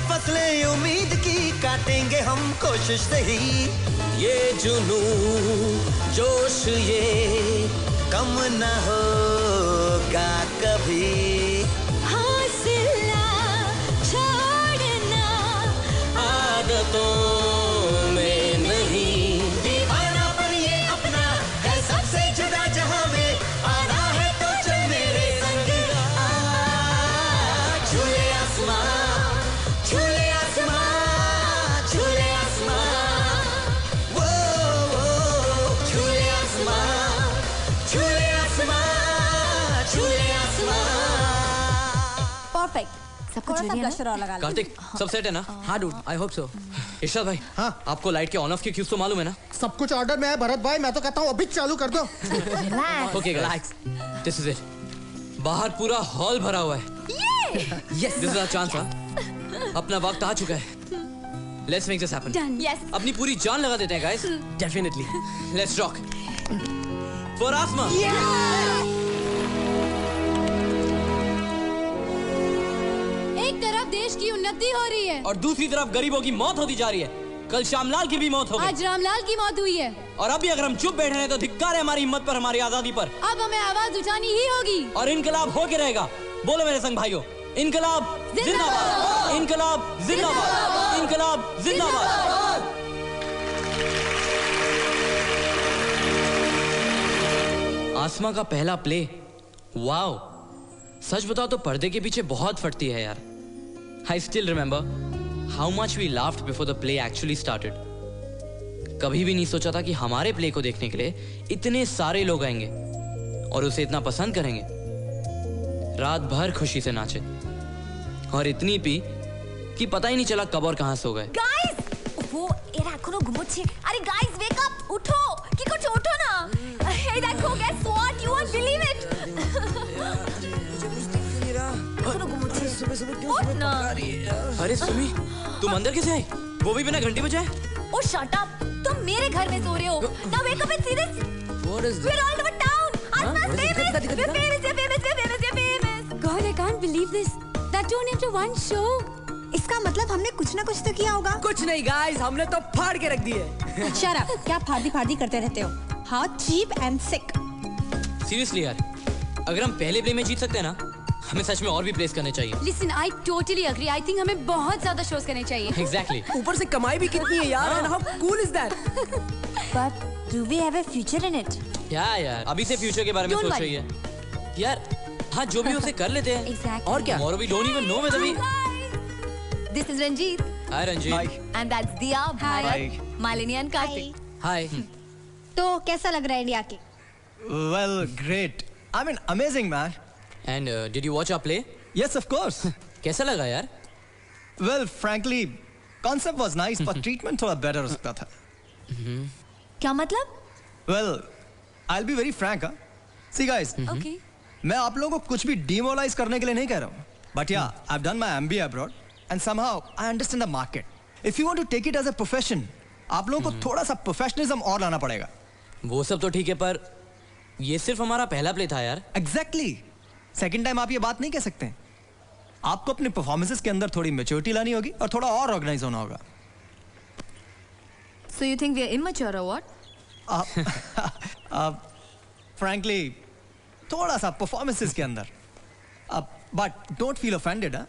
फसलें उम्मीद की काटेंगे हम कोशिश से ही। ये जुनू जोश ये कम न होगा कभी, हौसला छोड़ना आदतों में नहीं। दीवानापन ये अपना है सबसे जुदा जहां में, आना है तो चल मेरे संग आ। झूले आसमां, झूले आसमां, झूले आसमां, वो झूले आसमां, झूले आसमां, झूले आसमां। परफेक्ट। सबको थोड़ा सा ब्लशर और लगा लो। कार्तिक सब सेट है ना? हाँ डूड, आई होप सो। इरशाद भाई, हाँ आपको लाइट के ऑन ऑफ के क्यूज तो मालूम है ना? सब कुछ ऑर्डर में है भरत भाई, मैं तो कहता हूँ अभी चालू कर दो। Okay guys, this is it. बाहर पूरा हॉल भरा हुआ है। Yes, this is our chance. अपना वक्त आ चुका है। Let's make this happen. Yes, अपनी पूरी जान लगा देते हैं guys. Definitely. Let's rock for Aasma. एक तरफ देश की उन्नति हो रही है और दूसरी तरफ गरीबों की मौत होती जा रही है। कल श्यामलाल की भी मौत हो गई। आज रामलाल की मौत हुई है और अभी अगर हम चुप बैठे हैं तो धिक्कार है हमारी हिम्मत पर, हमारी आजादी पर। अब हमें आवाज उठानी ही होगी और इनकलाब हो के रहेगा। बोलो मेरे संग भाइयों, इनकलाब जिंदाबाद, इनकलाब जिंदाबाद, इनकलाब जिंदाबाद। आसमा का पहला प्ले, वाओ। सच बताओ तो पर्दे के पीछे बहुत फटती है यार। I still remember how much we laughed before the play actually started. कभी भी नहीं सोचा था कि हमारे प्ले को देखने के लिए इतने सारे लोग आएंगे और उसे इतना पसंद करेंगे। रात भर खुशी से नाचे और इतनी पी कि पता ही नहीं चला कब और कहां सो गए। गाइस, वो एरा कोनो घुमुच्छे। अरे गाइस वेक अप, उठो कि कुछ उठो ना। हे देखो, guess what, you won't believe it. कोनो घुमुच्छे उठ ना। अरे सुमी, तुम अंदर कैसे आई? वो भी बिना घंटी बजाए? ओ शट अप, तुम मेरे घर में सो रहे हो। Now wake up and see this. What is this? We're all over town. Asma's famous. We're famous, we're famous, we're famous, we're famous. God, I can't believe this. That turned into one show. इसका मतलब हमने कुछ ना कुछ तो किया होगा। कुछ नहीं गाइस, हमने तो फाड़ के रख दिए। Shut up, क्या फाड़ी करते रहते हो? How cheap and sick. Seriously यार, अगर हम पहले प्ले में जीत सकते हैं ना, हमें सच में और भी प्लेस करने चाहिए। Listen, I totally agree. I think हमें बहुत ज्यादा शोज करने चाहिए। Exactly. ऊपर से कमाई भी कितनी है यार, and how cool is that? But do we have a future in it? क्या यार, अभी से फ्यूचर के बारे में Don't सोच worry. रही है यार। हाँ, जो भी उसे कर लेते हैं। Exactly. और क्या? Tomorrow we don't even know whether we. This is Ranjit. Hi Ranjit. And that's Diya, Bharat, Malini and Kartik. Hi. तो कैसा लग रहा है इंडिया के? Well, great. I mean, amazing, man. And did you watch our play? Yes, of course. कैसा लगा यार? Well, frankly, concept was nice, but treatment थोड़ा better हो सकता था. क्या मतलब? Well, I'll be very frank, huh? See, guys. Okay. मैं आप लोगों को कुछ भी demoralize करने के लिए नहीं कह रहा हूँ. But yeah, I've done my MBA abroad, and somehow I understand the market. If you want to take it as a profession, आप लोगों को थोड़ा सा professionalism और लाना पड़ेगा. वो सब तो ठीक है, पर ये सिर्फ हमारा पहला प्ले था यार। Exactly. Second time आप ये बात नहीं कह सकते. आपको अपने performances के अंदर थोड़ी maturity लानी होगी और थोड़ा और organize होना होगा. So you think we are immature or what? Frankly, थोड़ा सा performances के अंदर. But don't feel offended, huh?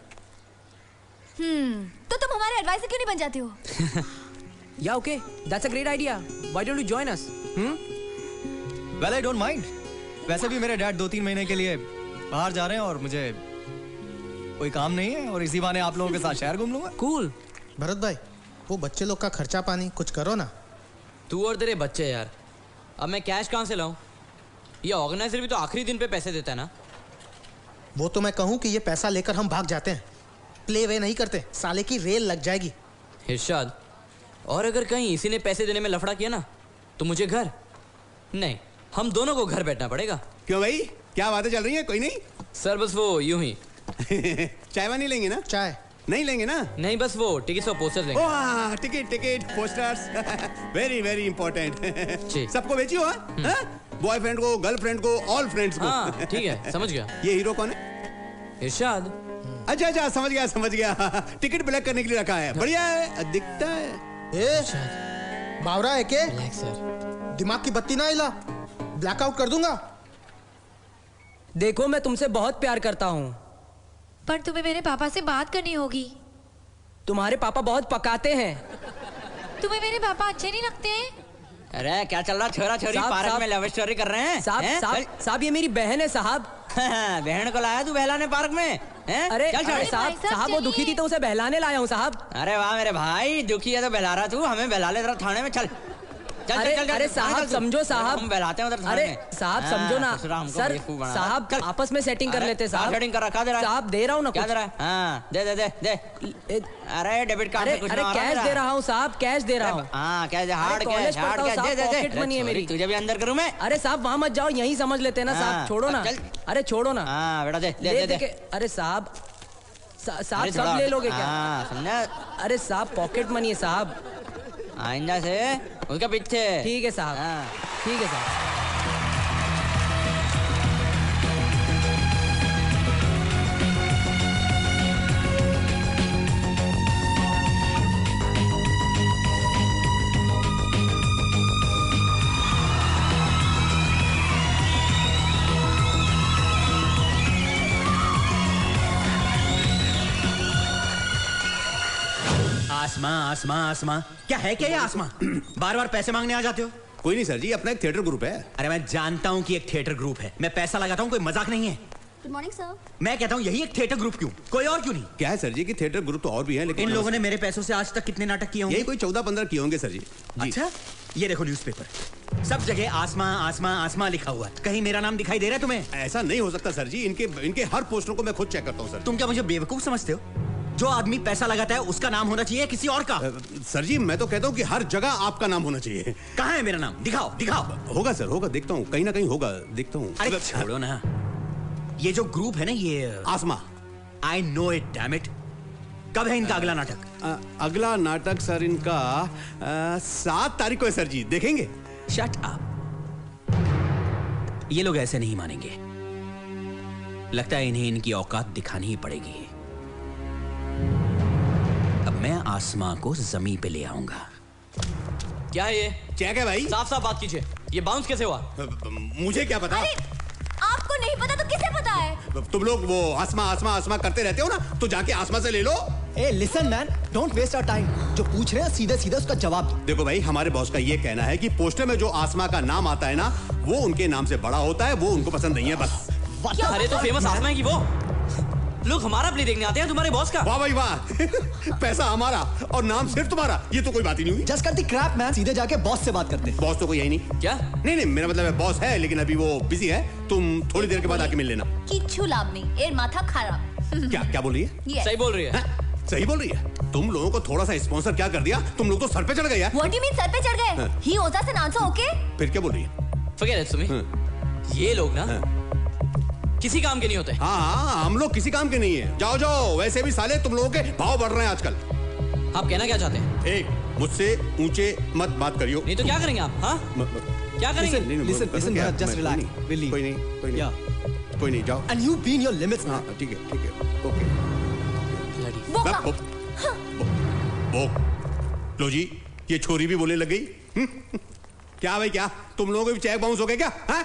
तो तुम तुम हमारे एडवाइजर क्यों नहीं बन जाते हो? Yeah, okay. That's a great idea. Why don't you join us? Well, I don't mind. वैसे भी मेरे डैड 2-3 महीने के लिए बाहर जा रहे हैं और मुझे कोई काम नहीं है और इसी बहाने आप लोगों के साथ शहर घूम लूंगा। Cool. भरत भाई, वो बच्चे लोग का खर्चा पानी कुछ करो ना। तू और तेरे बच्चे यार, अब मैं कैश कहाँ से लाऊं? ये ऑर्गेनाइजर भी तो आखिरी दिन पे पैसे देता है ना। वो तो मैं कहूँ कि ये पैसा लेकर हम भाग जाते हैं, प्ले वे नहीं करते, साले की रेल लग जाएगी। इरशाद, और अगर कहीं इसी ने पैसे देने में लफड़ा किया ना तो मुझे घर नहीं, हम दोनों को घर बैठना पड़ेगा। क्यों भाई, क्या बातें चल रही हैं? कोई नहीं सर, बस वो यूं ही। चाय वानी लेंगे ना? चाय नहीं लेंगे ना? नहीं, बस वो टिकट और पोस्टर लेंगे। Oh, ticket posters very very important. सबको बेचियो? बॉयफ्रेंड को, गर्लफ्रेंड को, ऑल फ्रेंड्स को। हाँ, ठीक है, समझ गया। ये हीरो कौन है? इरशाद। अच्छा अच्छा, समझ गया। टिकट ब्लैक करने के लिए रखा है। बढ़िया है, दिखता है। बावरा है के? Black sir. दिमाग की बत्ती ना हिला, ब्लैकआउट कर दूंगा। देखो, मैं तुमसे बहुत प्यार करता हूँ, पर तुम्हें मेरे पापा से बात करनी होगी। तुम्हारे पापा बहुत पकाते हैं। तुम्हें मेरे पापा अच्छे नहीं लगते हैं? अरे क्या चल रहा, छोरा छोरी पार्क में लव स्टोरी कर रहे हैं? साहब ये मेरी बहन है साहब। बहन को लाया तू बहलाने पार्क में? अरे साहब वो दुखी थी तो उसे बहलाने लाया हूँ साहब। अरे वाह मेरे भाई, दुखी है तो बहला रहा तू, हमें बहला ले जरा थाने में। चल चल अरे चल, चल, अरे चल, साहब चल, समझो साहब, हम बहलाते हैं उधर थाने अरे में। साहब समझो ना सर, साहब आपस में सेटिंग कर लेते साहब। सेटिंग कर रखा, दे रहा है साहब, दे रहा हूँ ना। क्या दे रहा है? हाँ, दे दे दे दे। अरे डेबिट कार्ड से कुछ अरे कैश दे रहा हूँ साहब, कैश दे रहा हूँ। हाँ कैश, हार्ड कैश, दे दे पॉकेट मनी है मेरी। तुझे भी अंदर करूँ मैं? अरे साहब वहाँ मत जाओ, यहीं समझ लेते हैं ना साहब, छोड़ो ना। अरे छोड़ो ना। हाँ बेटा, दे दे दे। अरे साहब साहब सब ले लोगे क्या? समझा? अरे साहब पॉकेट मनी है साहब। आइंदा से उसका पीछे। ठीक है साहब, ठीक है साहब। आसमां क्या है क्या ये आसमां? बार बार पैसे मांगने आ जाते हो। कोई नहीं सर जी, अपना एक थिएटर ग्रुप है। अरे मैं जानता हूँ कि एक थिएटर ग्रुप है, मैं पैसा लगाता हूँ, कोई मजाक नहीं है। Good morning sir. मैं कहता हूँ यही एक थिएटर ग्रुप क्यों, कोई और क्यों नहीं? क्या है सर जी कि थिएटर ग्रुप तो और भी है, लेकिन इन लोगों ने मेरे पैसों से आज तक कितने नाटक किए होंगे? यही कोई 14-15 किए होंगे सर जी। अच्छा, ये देखो न्यूज़पेपर, सब जगह आसमां आसमां आसमां लिखा हुआ है, कहीं मेरा नाम दिखाई दे रहा है तुम्हें? ऐसा नहीं हो सकता सर जी, इनके हर पोस्टर को मैं खुद चेक करता हूँ सर। तुम क्या मुझे बेवकूफ समझते हो? जो आदमी पैसा लगाता है उसका नाम होना चाहिए किसी और का? सर जी मैं तो कहता हूँ कि हर जगह आपका नाम होना चाहिए। कहाँ है मेरा नाम? दिखाओ दिखाओ। होगा सर, होगा, देखता हूँ, कहीं ना कहीं होगा, देखता हूँ। अरे छोड़ो ना, ये जो ग्रुप है ना, ये आसमां, I know it, damn it. कब है इनका अगला नाटक? अगला नाटक सर इनका 7 तारीख को है सर जी, देखेंगे? शट अप, ये लोग ऐसे नहीं मानेंगे, लगता है इन्हें इनकी औकात दिखानी ही पड़ेगी। अब मैं आसमां को जमीन पे ले आऊंगा। क्या है ये? चेक है भाई, साफ साफ बात कीजिए, ये बाउंस कैसे हुआ? मुझे क्या पता। आपको नहीं पता तो किसे पता है? तुम लोग वो आसमां आसमां आसमां करते रहते हो ना, तो जाके आसमां से ले लो। ए listen man, don't waste our time, जो पूछ रहे हैं सीधे सीधे उसका जवाब दो। देखो भाई, हमारे बॉस का ये कहना है कि पोस्टर में जो आसमां का नाम आता है ना, वो उनके नाम से बड़ा होता है, वो उनको पसंद नहीं है बस। अरे तो फेमस आसमां है कि वो लोग हमारा प्ले देखने आते हैं तुम्हारे बॉस का। वाह भाई वाह, पैसा हमारा और नाम सिर्फ तुम्हारा, ये तो कोई बात ही नहीं हुई। Just cut the crap man, सीधे जाके बॉस से बात करते हैं। बॉस तो कोई है ही नहीं। क्या? नहीं मेरा मतलब है बॉस है, लेकिन अभी वो बिजी है, तुम थोड़ी देर के बाद आके मिल लेना। किच्छु लाभ नहीं, एर माथा खराब। क्या बोल रही है? सही बोल रही है। सही बोल रही है। तुम लोगों को थोड़ा सा स्पॉन्सर क्या कर दिया, तुम लोग तो सर पे चढ़ गए यार। What do you mean sir पे चढ़ गए? He also has an answer, okay? फिर क्या बोल रही है? Forget it, Sumi. ये लोग ना किसी काम के नहीं होते। हाँ, हम लोग किसी काम के नहीं है। जाओ जाओ, वैसे भी साले तुम लोगों के भाव बढ़ रहे हैं आजकल। आप कहना क्या चाहते हैं? एक, मुझसे ऊंचे मत बात करियो। नहीं तो क्या करेंगे आप? हाँ, क्या करेंगे? Listen, just relax. कोई नहीं, जाओ। And you be in your limits now. ठीक है, ओके। लो जी, ये छोरी भी बोलने लग गई। क्या भाई, क्या तुम लोगों के भी चेक बाउंस हो गए क्या? हाँ?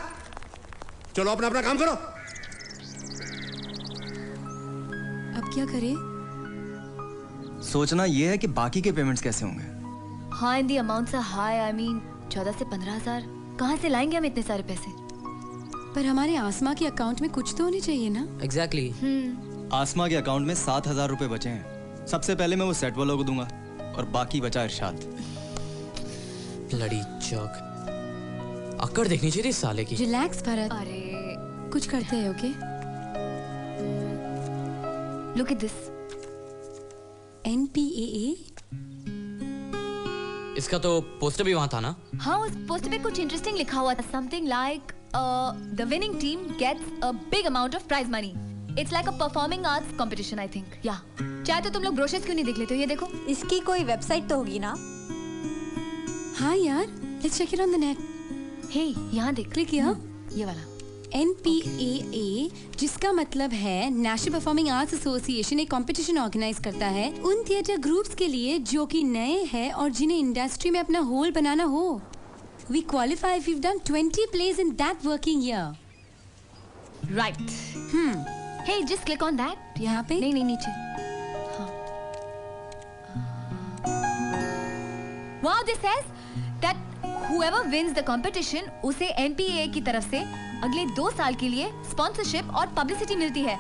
चलो अपना अपना काम करो। अब क्या करें? सोचना ये है कि बाकी के पेमेंट्स कैसे होंगे। हाँ, and the amounts are high. I mean 14 से 15,000 कहाँ से लाएंगे हम इतने सारे पैसे? पर हमारे आसमा के अकाउंट में कुछ तो होनी चाहिए ना। एग्जैक्टली। आसमा के अकाउंट में 7,000 रुपए बचे हैं। सबसे पहले मैं वो सेट वालों को दूंगा और बाकी बचा इरशाद। Bloody Jacques. अकड़ देखनी चाहिए इस साले की। रिलैक्स भरत। अरे कुछ करते हैं, okay? Look at this. NPAA? इसका तो पोस्टर भी वहाँ था ना? हाँ, उस पोस्टर पे कुछ इंटरेस्टिंग लिखा हुआ था। Something like the winning team gets a big amount of prize money. It's like a performing arts competition, I think. या चाहे तो तुम लोग ब्रोशर्स क्यों नहीं देख लेते हो? ये देखो, इसकी कोई वेबसाइट तो होगी ना? हाँ यार, let's check it on the net. Hey, यहाँ देख, क्लिक किया। ये वाला NPAA, जिसका मतलब है नेशनल परफॉर्मिंग आर्ट्स एसोसिएशन, एक कंपटीशन ऑर्गेनाइज करता है उन थिएटर ग्रुप्स के लिए जो कि नए हैं और जिन्हें इंडस्ट्री में अपना होल बनाना हो। We qualify if we've done 20 plays in that working year. Right. Hey, just click on that. यहाँ पे? नहीं, नीचे। हाँ. Wow, this says that whoever wins the competition उसे NPAA की तरफ से अगले 2 साल के लिए स्पॉन्सरशिप और पब्लिसिटी मिलती है।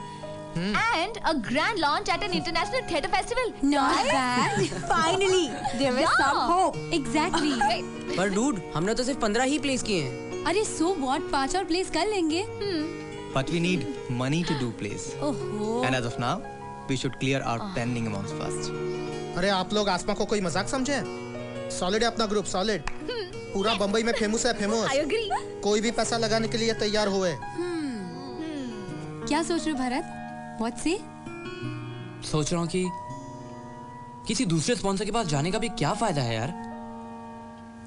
And a grand launch at an international theatre festival. Not bad. Finally, there was some hope. Exactly. पर डूड, हमने तो सिर्फ 15 ही प्लेस किए हैं। अरे so what, 5 और प्लेस कर लेंगे। But we need money to do plays. ओहो। And as of now, we should clear our pending amounts first. अरे आप लोग आसमा को कोई मजाक समझे? सॉलिड है अपना ग्रुप, सॉलिड। पूरा बम्बई में फेमस है, फेमस। I agree. कोई भी पैसा लगाने के लिए तैयार हुए। क्या सोच रहे हो भरत? What say? सोच रहा हूँ कि किसी दूसरे स्पॉन्सर के पास जाने का भी क्या फायदा है यार।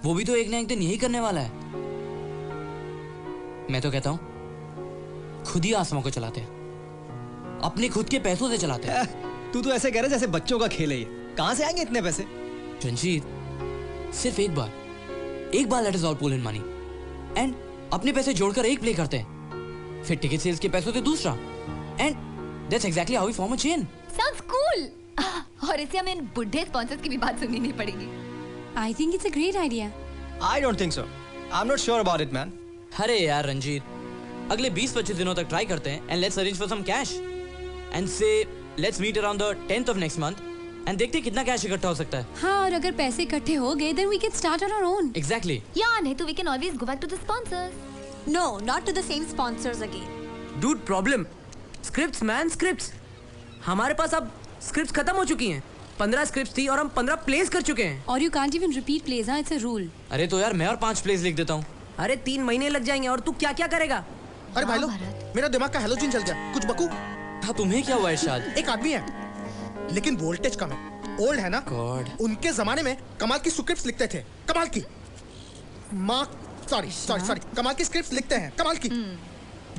वो भी तो एक ना एक दिन यही करने वाला है। मैं तो कहता हूँ खुद ही आसमां को चलाते हैं, अपने खुद के पैसों से चलाते हैं। तू तो ऐसे कह रहा है जैसे बच्चों का खेल है ये। कहाँ से आएंगे इतने पैसे? रंजीत, सिर्फ एक बार let us all pool in money and अपने पैसे जोड़कर एक प्ले करते हैं, फिर टिकट सेल्स के पैसों से दूसरा, and that's exactly how we form a chain. Sounds cool. और इसे हमें इन बुढ़े स्पॉन्सर्स की भी बात सुननी नहीं पड़ेगी। I think it's a great idea. I don't think so. I'm not sure about it, man. अरे यार रंजीत, अगले 20-25 दिनों तक ट्राई करते हैं and let's arrange for some cash and so let's meet around the 10th of next month and देखते हैं कितना कैश इकट्ठा हो सकता है। हाँ, और अगर पैसे इकट्ठे हो गए then we can start on our own. Exactly. या नहीं तो we can always go back to the sponsors. No, not to the same sponsors again. Dude, problem scripts man, scripts. हमारे पास अब स्क्रिप्ट्स खत्म हो चुकी हैं। 15 स्क्रिप्ट्स थी और हम 15 प्लेस कर चुके हैं। और you can't even repeat plays, हाँ, it's a rule. अरे तो यार मैं और 5 प्लेस लिख देता हूँ। अरे 3 महीने लग जाएंगे और तू क्या क्या करेगा? अरे भाई लोग, मेरा दिमाग का हेलोजन चल गया। कुछ बकू। हाँ, तुम्हें क्या हुआ इरशाद? एक आदमी है लेकिन वोल्टेज कम है। ओल्ड है ना? गॉड। उनके जमाने में कमाल की स्क्रिप्ट्स लिखते थे, कमाल की। सॉरी, कमाल की स्क्रिप्ट्स लिखते हैं, कमाल की।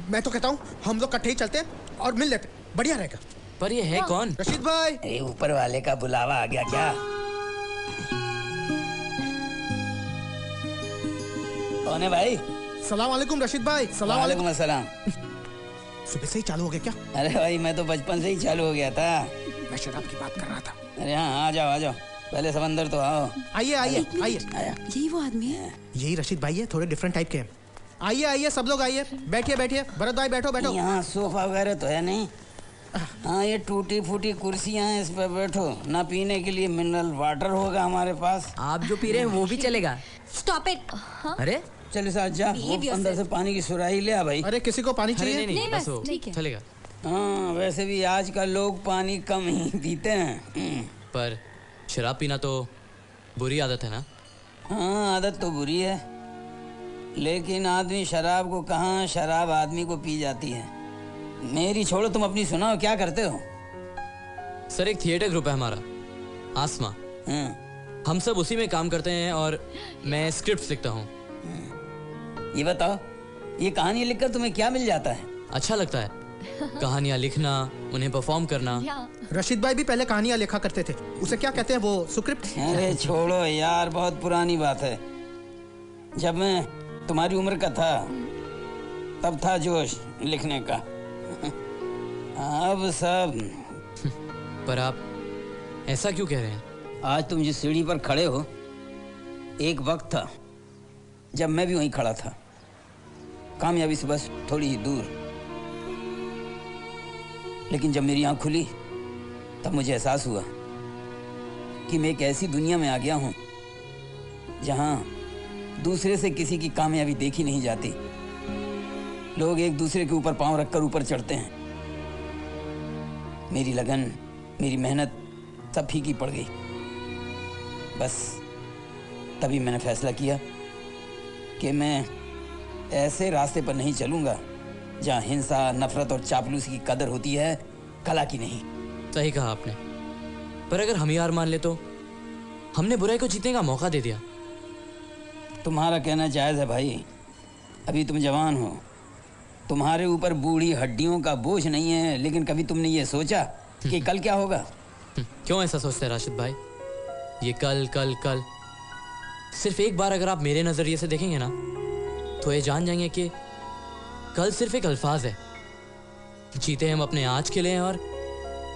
मैं तो कहता हूँ हम लोग इकट्ठे ही चलते हैं और मिल लेते, बढ़िया रहेगा। पर ये है कौन? रशीद भाई। अरे ऊपर वाले का बुलावा आ गया क्या? कौन है भाई? सलाम वालेकुम रशीद भाई। सलाम वालेकुम अस्सलाम। सुबह से ही चालू हो गया क्या? अरे भाई मैं तो बचपन से ही चालू हो गया था। मैं शराब की बात कर रहा था। अरे हाँ, आ जाओ पहले समंदर तो आओ। आइए। यही वो आदमी है? यही रशीद भाई है, थोड़े डिफरेंट टाइप के हैं। आइए सब लोग आइए, बैठिए। भरत भाई बैठो। यहाँ सोफा वगैरह तो है नहीं? हाँ, ये टूटी फूटी कुर्सियाँ हैं, इस पर बैठो। ना पीने के लिए मिनरल वाटर होगा हमारे पास। आप जो पी रहे हैं वो भी चलेगा। Stop it. अरे चल साथ जा, अंदर से पानी की सुराही ले आ भाई। अरे किसी को पानी चाहिए? नहीं, बस ठीक है, चलेगा। हाँ, वैसे भी आजकल लोग पानी कम ही पीते हैं। पर शराब पीना तो बुरी आदत है ना? हाँ, आदत तो बुरी है, लेकिन आदमी शराब को कहाँ, शराब आदमी को पी जाती है। मेरी छोड़ो, तुम अपनी सुनाओ, क्या करते हो? सर, एक थिएटर ग्रुप है हमारा, आसमा। हम सब उसी में काम करते हैं और मैं स्क्रिप्ट लिखता हूँ। ये बताओ, ये कहानी लिखकर तुम्हें क्या मिल जाता है? अच्छा लगता है कहानियाँ लिखना, उन्हें परफॉर्म करना। रशीद भाई भी पहले कहानियाँ लिखा करते थे, उसे क्या कहते हैं वो, स्क्रिप्ट? अरे छोड़ो यार, बहुत पुरानी बात है। जब मैं तुम्हारी उम्र का था तब था जोश लिखने का। अब सब। पर आप ऐसा क्यों कह रहे हैं? आज तुम जिस सीढ़ी पर खड़े हो, एक वक्त था जब मैं भी वहीं खड़ा था, कामयाबी से बस थोड़ी ही दूर। लेकिन जब मेरी आंख खुली तब मुझे एहसास हुआ कि मैं एक ऐसी दुनिया में आ गया हूं जहां दूसरे से किसी की कामयाबी देखी नहीं जाती। लोग एक दूसरे के ऊपर पांव रखकर ऊपर चढ़ते हैं। मेरी लगन, मेरी मेहनत सब फीकी पड़ गई। बस तभी मैंने फैसला किया कि मैं ऐसे रास्ते पर नहीं चलूंगा जहां हिंसा, नफरत और चापलूसी की कदर होती है, कला की नहीं। सही कहा आपने, पर अगर हम ही हार मान ले तो हमने बुराई को जीतने का मौका दे दिया। तुम्हारा कहना जायज है भाई, अभी तुम जवान हो, तुम्हारे ऊपर बूढ़ी हड्डियों का बोझ नहीं है। लेकिन कभी तुमने ये सोचा कि कल क्या होगा? क्यों ऐसा सोचते हैं राशिद भाई? ये कल कल कल, सिर्फ एक बार अगर आप मेरे नजरिए से देखेंगे ना तो ये जान जाएंगे कि कल सिर्फ एक अल्फाज है। जीते हम अपने आज के लिए और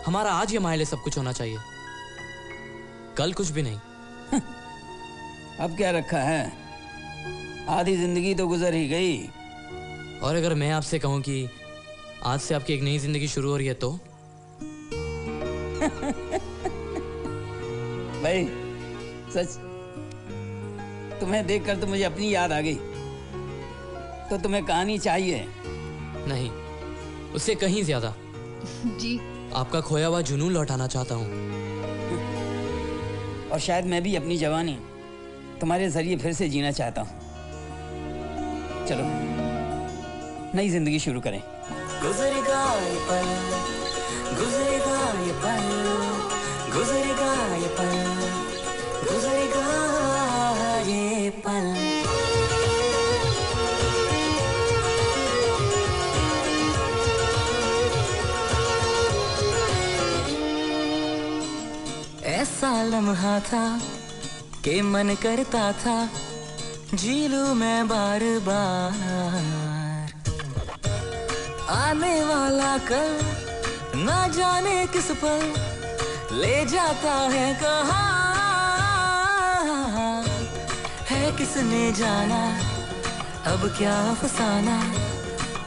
हमारा आज ही हमारे लिए सब कुछ होना चाहिए, कल कुछ भी नहीं। अब क्या रखा है, आधी जिंदगी तो गुजर ही गई। और अगर मैं आपसे कहूं कि आज से आपकी एक नई जिंदगी शुरू हो रही है तो? भाई सच, तुम्हें देखकर तो मुझे अपनी याद आ गई। तो तुम्हें कहानी चाहिए? नहीं, उससे कहीं ज्यादा जी आपका खोया हुआ जुनून लौटाना चाहता हूँ। और शायद मैं भी अपनी जवानी तुम्हारे जरिए फिर से जीना चाहता हूँ। चलो नई जिंदगी शुरू करें। गुजरेगा ये पल, गुजरेगा ये पल, गुजरेगा ये पल, गुजरेगा ये पल। ऐसा लम्हा था कि मन करता था जी लूं मैं बार बार। आने वाला कल ना जाने किस पर ले जाता है कहाँ, है किसने जाना अब क्या फसाना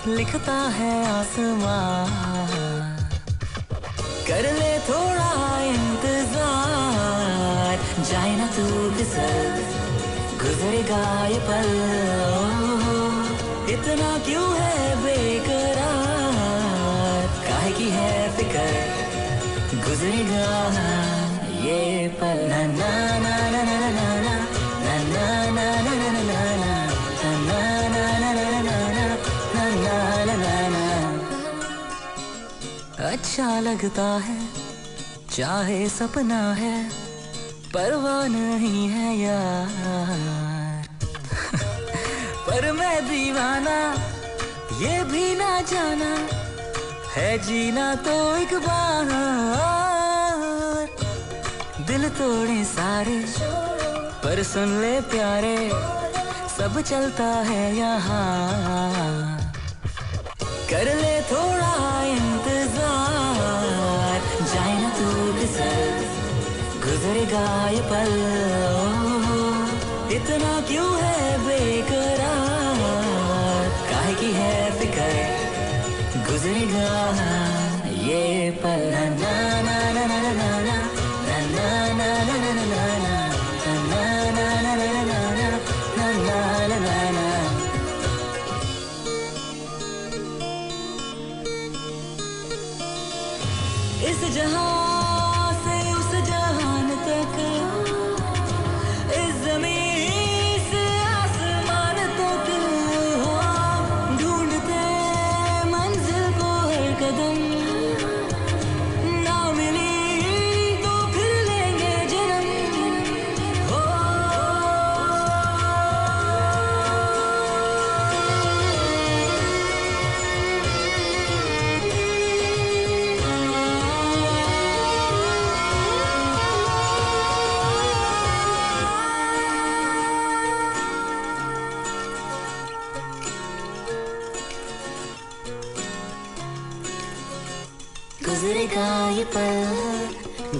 लिखता है आसमां। कर ले थोड़ा इंतजार, जाए ना तू फिसल, गुजरेगा ये पल। इतना क्यों है बेकरार, काहे की है फिकर, गुजरेगा ये पल। ना ना ना ना ना ना ना ना ना ना ना ना ना ना ना ना। अच्छा लगता है चाहे सपना है, परवाह नहीं है यार। पर मैं दीवाना ये भी ना जाना है, जीना तो एक बार। दिल तोड़े सारे पर सुन ले प्यारे, सब चलता है यहाँ। कर ले थोड़ा इंतजार, जाए ना तू फिसल, गुजरेगा ये पल। इतना क्यों है बेकरार, काहे की है फिकर, गुजरेगा ये पल। ना ना ना ना ना ना ना ना ना ना ना ना ना ना ना ना ना। इस जहां से उस जहान तक, इस ज़मीन से आसमान तक, ढूंढते मंजिल को हर कदम, ना मिली तो फिर लेंगे जन्म। हो गुजरेगा ये पल,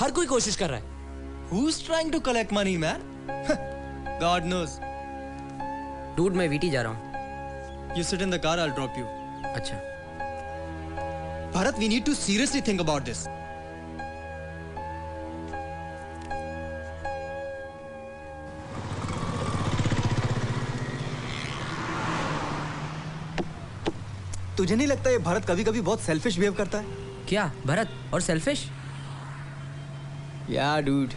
हर कोई कोशिश कर रहा है। Who's trying to collect money, man? God knows. Dude, मैं वीटी जा रहा हूँ। You sit in the car, I'll drop you. अच्छा। Bharat, we need to seriously think about this. तुझे नहीं लगता ये भरत कभी-कभी बहुत सेल्फिश बिहेव करता है? क्या भरत और selfish? Yeah, dude.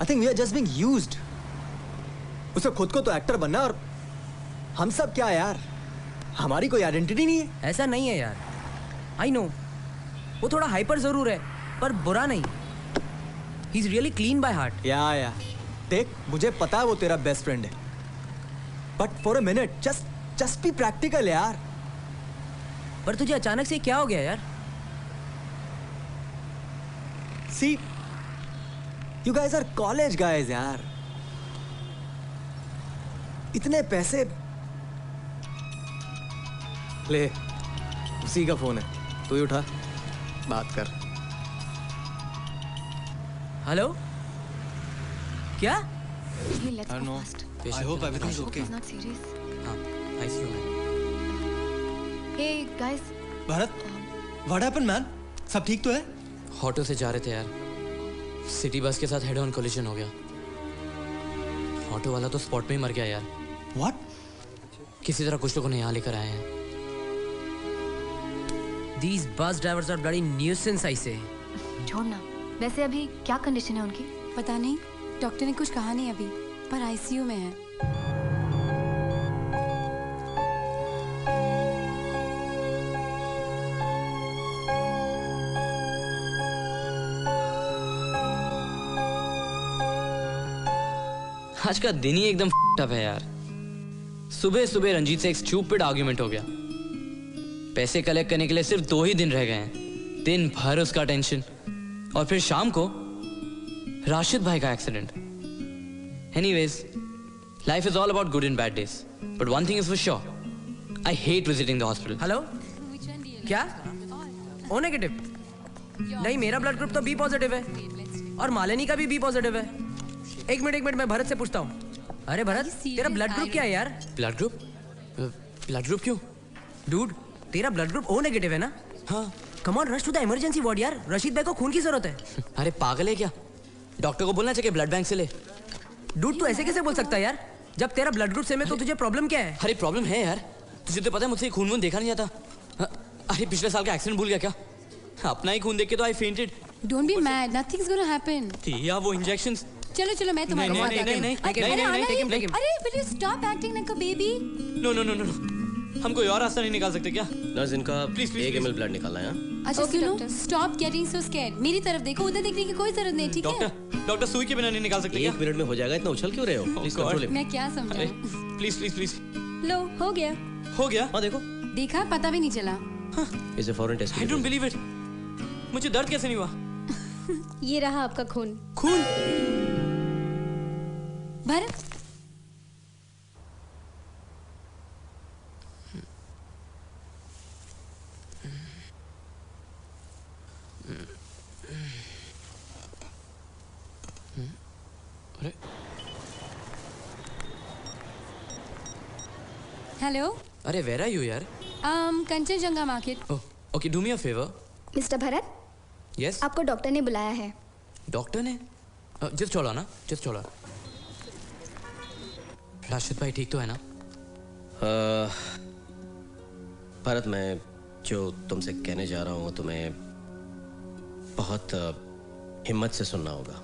I think we are just being used. उसे खुद को तो एक्टर बनना और हम सब क्या यार? हमारी कोई आइडेंटिटी नहीं है। ऐसा नहीं है यार। I know. वो थोड़ा हाइपर जरूर है, पर बुरा नहीं। He's really clean by heart. या। देख, मुझे पता है वो तेरा बेस्ट फ्रेंड है। But for a minute, just be practical यार। पर तुझे अचानक से क्या हो गया यार? See, you guys are college guys यार। इतने पैसे ले, उसी का फोन है, तू ही उठा, बात कर। हेलो? क्या? Hey, let's go fast. I hope everything's okay. He's not serious. हाँ, ICU में। Hey guys. Bharat, what happened man? सब ठीक तो है? ऑटो से जा रहे थे यार, सिटी बस के साथ हेड ऑन कोलिजन हो गया। ऑटो वाला तो स्पॉट में ही मर गया यार। What? किसी तरह कुछ लोगों ने यहाँ लेकर आए हैं। These bus drivers are bloody nuisance, I say. छोड़ना। वैसे अभी क्या कंडीशन है उनकी? पता नहीं, डॉक्टर ने कुछ कहा नहीं अभी, पर आईसीयू में है। आज का दिन ही एकदम टफ है यार। सुबह सुबह रंजीत से एक स्टूपिड आर्ग्यूमेंट हो गया। पैसे कलेक्ट करने के लिए सिर्फ 2 ही दिन रह गए हैं। दिन भर उसका टेंशन, और फिर शाम को राशिद भाई का accident. Anyways, life is all about good and bad days, but one thing is for sure, I hate visiting the hospital. Hello? क्या? O negative? नहीं, मेरा ब्लड ग्रुप तो बी पॉजिटिव है, और मालिनी का भी बी पॉजिटिव है। एक मिनट, मैं भरत से पूछता हूँ। अरे भरत, तेरा ब्लड ग्रुप क्या है यार? Blood group? ब्लड ग्रुप क्यों? डूड, तेरा ब्लड ग्रुप ओ नेगेटिव है ना? हाँ। Come on, rush to the emergency ward यार। रशीद भाई को खून की जरूरत है। अरे पागल है क्या? डॉक्टर को बोलना चाहिए ब्लड बैंक से ले। डूड, तू ऐसे कैसे बोल सकता है यार? जब तेरा ब्लड ग्रुप सेम है तो तुझे प्रॉब्लम क्या है? अरे प्रॉब्लम है यार, तुझे तो पता है मुझसे खून देखा नहीं जाता। अरे पिछले साल का एक्सीडेंट भूल गया क्या? अपना ही खून देख के तो I fainted. Don't be mad, nothings gonna happen. या वो इंजेक्शंस। चलो मैं तुम्हारे साथ आती हूं। नहीं, अरे will you stop acting like a baby? No, हम कोई और रास्ता नहीं निकाल सकते क्या? नर्स, इनका 1 ml ब्लड निकालना है। अच्छा सुनो, स्टॉप गेटिंग सो स्कैर्ड। मेरी तरफ देखो, उधर देखने की कोई जरूरत नहीं, ठीक है? डॉक्टर सुई के बिना नहीं निकाल सकते क्या? 1 मिनट में हो जाएगा, इतना उछल क्यों रहे हो? Please control it. मैं क्या समझाऊं? प्लीज। लो, हो गया। हाँ देखो। देखा, पता भी नहीं चला। इसे फौरन test I don't believe it. मुझे दर्द कैसे नहीं हुआ? ये रहा आपका खून। भरत, अरे हेलो। अरे वेयर आर यू यार? Kanchenjunga market. Okay, do me a favour. Mister Bharat, yes? आपको डॉक्टर ने बुलाया है। डॉक्टर ने? जस्ट छोड़ो ना, जस्ट छोड़ो। राशिद भाई ठीक तो है ना? भारत, मैं जो तुमसे कहने जा रहा हूँ तुम्हें बहुत हिम्मत से सुनना होगा।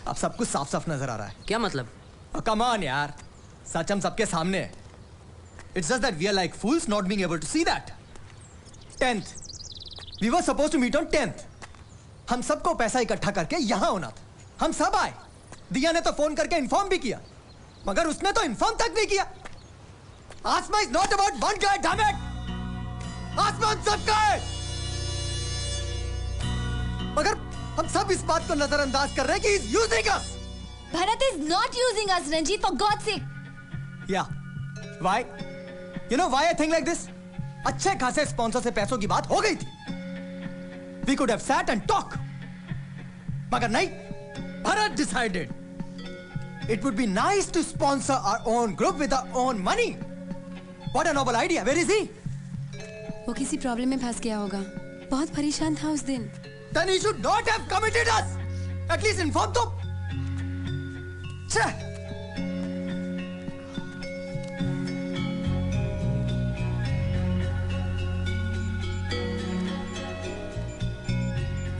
अब सब कुछ साफ साफ नजर आ रहा है। क्या मतलब? कम ऑन यार, सच हम सबके सामने है। It's just that we are like fools not being able to see that. 10th, We were supposed to meet on 10th. हम सबको पैसा इकट्ठा करके यहाँ होना था. हम सब आए. दिया ने तो फोन करके इन्फॉर्म भी किया, मगर उसने तो इन्फॉर्म तक नहीं किया. आसमा is not about one guy, damn it. आसमा हम सबका है. मगर हम सब इस बात को नजरअंदाज कर रहे हैं कि he's using us. Bharat is not using us, Ranjit, for God's sake. Yeah. Why? You know why I think like this? अच्छे खासे स्पॉन्सर से पैसों की बात हो गई थी. We could have sat and talked. मगर नहीं. Bharat decided it would be nice to sponsor our own group with our own money. What a noble idea. Where is he? वो किसी प्रॉब्लम में फंस गया होगा. बहुत परेशान था उस दिन. Then he should not have committed us. At least inform तो. छह.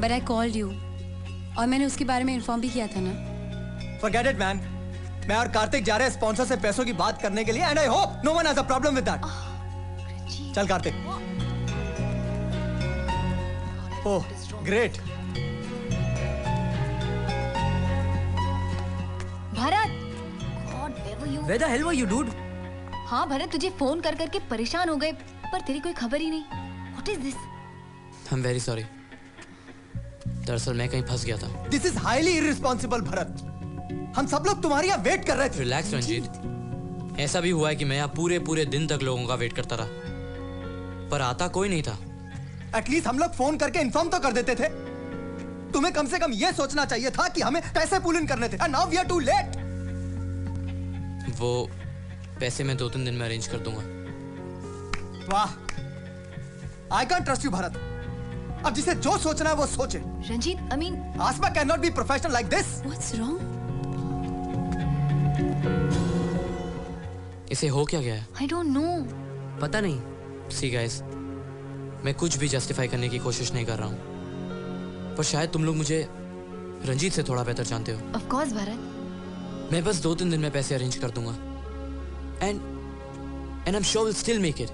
But I called you. और मैंने उसके बारे में इन्फॉर्म भी किया था ना. Forget it, man. मैं और कार्तिक जा रहे हैं स्पॉन्सर से पैसों की बात करने के लिए, and I hope no one has a problem with that. चल Kartik. Oh, great. Bharat, God, where were you? Where the hell were you, dude? हाँ भरत, तुझे फोन कर करके परेशान हो गए, पर तेरी कोई खबर ही नहीं. What is this? I'm very sorry. दरअसल मैं कहीं फंस गया था. This is highly irresponsible, Bharat. हम सब लोग तुम्हारी यहाँ वेट कर रहे थे. रिलैक्स रंजीत. ऐसा भी हुआ है कि मैं यहाँ पूरे दिन तक लोगों का वेट करता रहा, पर आता कोई नहीं था. एटलीस्ट हम लोग फोन करके इन्फॉर्म तो कर देते थे. तुम्हें कम से कम ये सोचना चाहिए था कि हमें पैसे पुल इन करने थे. And now we are too late. वो पैसे मैं 2-3 दिन में अरेंज कर दूंगा. वाह. I can't trust you, Bharat. अब जिसे जो सोचना है वो सोचे. Ranjit, I mean, Asma cannot be professional like this. What's wrong? इसे हो क्या गया है? I don't know. पता नहीं. See guys, मैं कुछ भी जस्टिफाई करने की कोशिश नहीं कर रहा हूँ, पर शायद तुम लोग मुझे रंजीत से थोड़ा बेहतर जानते हो. Of course, Bharat. मैं बस 2-3 दिन में पैसे अरेंज कर दूंगा. And I'm sure we'll still make it.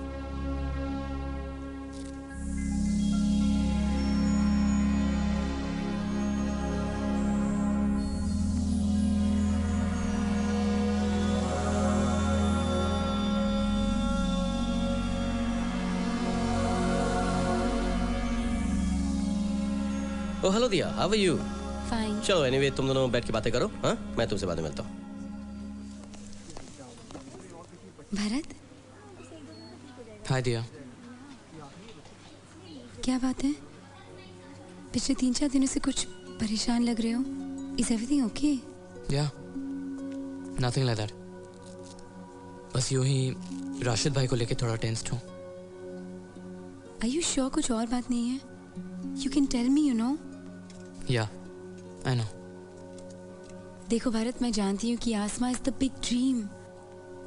Oh hello Diya, how are you? Fine. चलो एनीवे तुम दोनों बैठ के बातें करो. हाँ, मैं तुमसे बाद में मिलता हूँ. भरत, हाय दिया. क्या बात है? पिछले 3-4 दिनों से कुछ परेशान लग रहे हो. Is everything okay? Yeah, nothing like that. बस यूं ही राशिद भाई को लेके थोड़ा टेंस्ड हूँ. Are you sure कुछ और बात नहीं है? You can tell me, you know. Yeah, I know. देखो भारत, मैं जानती हूँ कि आसमा is the big dream,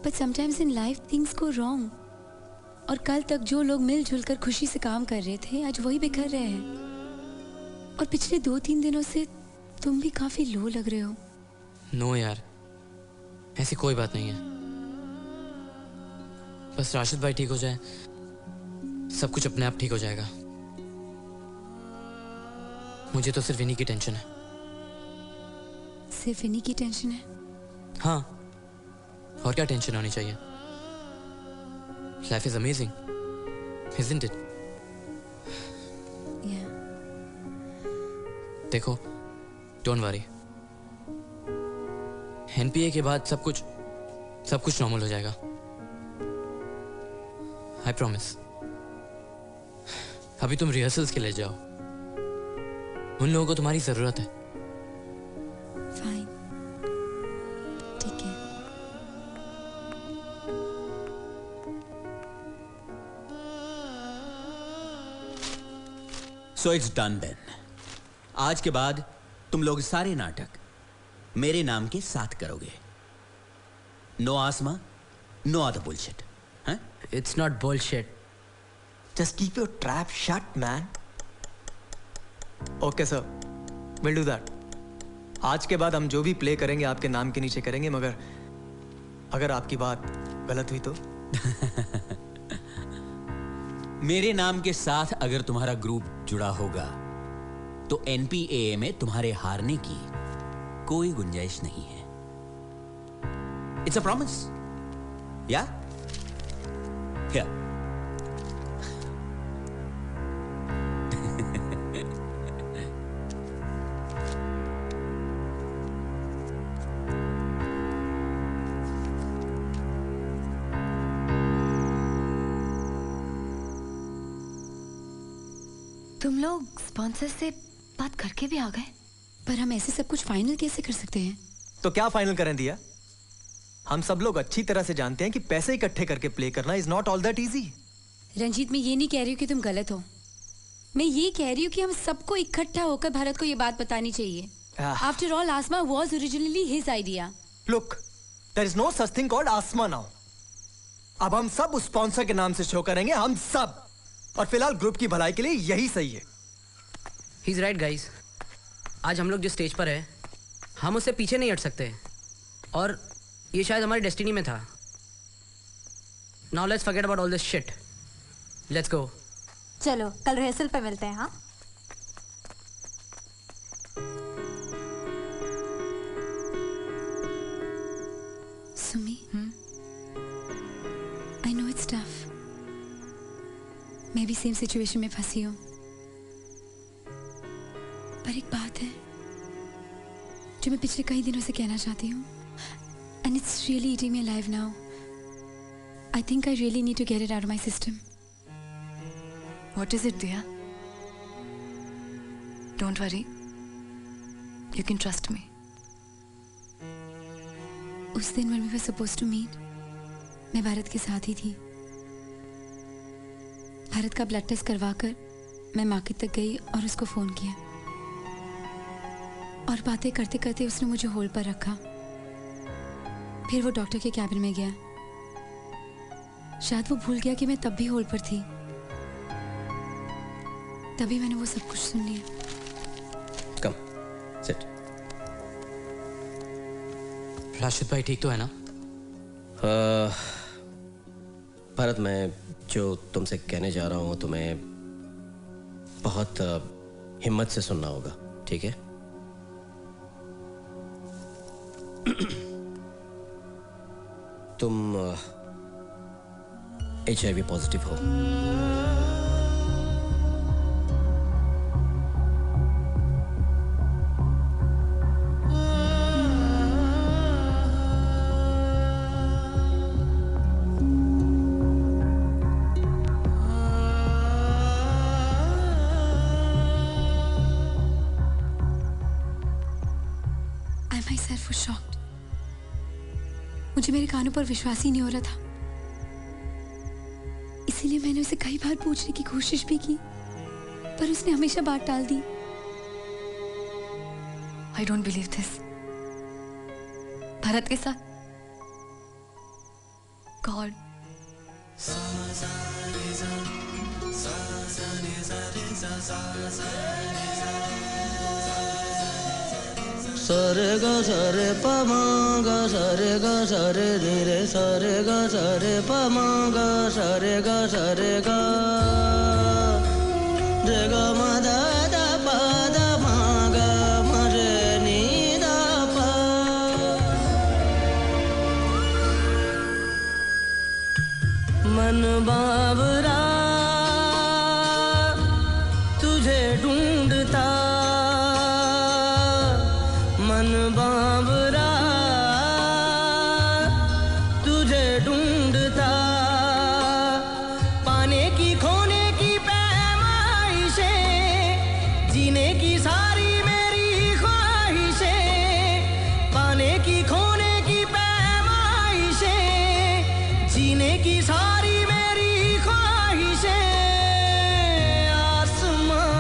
but sometimes in life things go wrong. और कल तक जो लोग मिलजुल कर खुशी से काम कर रहे थे, आज वही बिखर रहे हैं. और पिछले 2-3 दिनों से तुम भी काफी लो लग रहे हो. नो यार, ऐसी कोई बात नहीं है. बस राशिद भाई ठीक हो जाए, सब कुछ अपने आप ठीक हो जाएगा. मुझे तो सिर्फ इन्हीं की टेंशन है. सिर्फ इन्हीं की टेंशन है? हाँ, और क्या टेंशन होनी चाहिए? Life is amazing, isn't it? Yeah. देखो, डोंट वरी. एनपीए के बाद सब कुछ नॉर्मल हो जाएगा. I promise. अभी तुम रिहर्सल्स के लिए जाओ. उन लोगों को तुम्हारी जरूरत है. Fine. ठीक है. So it's done then. आज के बाद तुम लोग सारे नाटक मेरे नाम के साथ करोगे. No Asma, no other bullshit. Huh? It's not bullshit. Just keep your trap shut, man. Okay, sir. We'll do that. आज के बाद हम जो भी प्ले करेंगे आपके नाम के नीचे करेंगे, मगर अगर आपकी बात गलत हुई तो मेरे नाम के साथ अगर तुम्हारा ग्रुप जुड़ा होगा तो एनपीएए में तुम्हारे हारने की कोई गुंजाइश नहीं है। It's a promise. या तुम लोग स्पॉन्सर से बात करके भी आ गए? पर हम ऐसे सब कुछ फाइनल कैसे कर सकते हैं? तो क्या फाइनल करें दिया? हम सब लोग अच्छी तरह से जानते हैं कि पैसे इकट्ठे करके प्ले करना is not all that easy. Ranjit, मैं ये नहीं कह रही हूँ कि तुम गलत हो। मैं ये कह रही हूँ कि हम सबको इकट्ठा होकर भारत को ये बात बतानी चाहिए। After all, Aasma was originally his idea. Look, there is no such thing called Aasma now. अब हम सब उस स्पॉन्सर के नाम से शो करेंगे, हम सब। और फिलहाल ग्रुप की भलाई के लिए यही सही है। He is right guys. आज हम लोग जिस स्टेज पर है, हम उससे पीछे नहीं हट सकते, और ये शायद हमारी डेस्टिनी में था। Now let's forget about all this shit. Let's go. चलो कल रिहर्सल पे मिलते हैं। हाँ, Sumi, I know it's tough. मैं भी सेम सिचुएशन में फंसी हूँ, पर एक बात है जो मैं पिछले कई दिनों से कहना चाहती हूँ, and it's really eating me alive now. I think I really need to get it out of my system. What is it, Diya? Don't worry. You can trust me. उस दिन when we were supposed to meet, मैं भारत के साथ ही थी। भारत का blood test करवाकर मैं market तक गई और उसको फोन किया, और बातें करते करते उसने मुझे होल्ड पर रखा। फिर वो डॉक्टर के कैबिन में गया। शायद वो भूल गया कि मैं तब भी होल्ड पर थी। तभी मैंने वो सब कुछ सुन लिया। Come sit. राशिद भाई ठीक तो है ना? भारत, मैं जो तुमसे कहने जा रहा हूं तुम्हें बहुत हिम्मत से सुनना होगा, ठीक है? तुम HIV पॉजिटिव हो। I myself was shocked. मुझे मेरे कानों पर विश्वास ही नहीं हो रहा था, इसीलिए मैंने उसे कई बार पूछने की कोशिश भी की, पर उसने हमेशा बात टाल दी। I don't believe this. Bharat के साथ God. सारे गा सारे प मा गा सारे गा सारे रे रे सारे गा सारे प मा गा सारे गा सारे गा रे गा मा दा दा प दा मा गा मा रे नी दा प। मन बाबरा तुझे ढूंढता, मन बाबरा तुझे ढूंढता, पाने की खोने की पैमाइशें, जीने की सारी मेरी ख्वाहिशें, पाने की खोने की पैमाइशें, जीने की सारी मेरी ख्वाहिशें। आसमां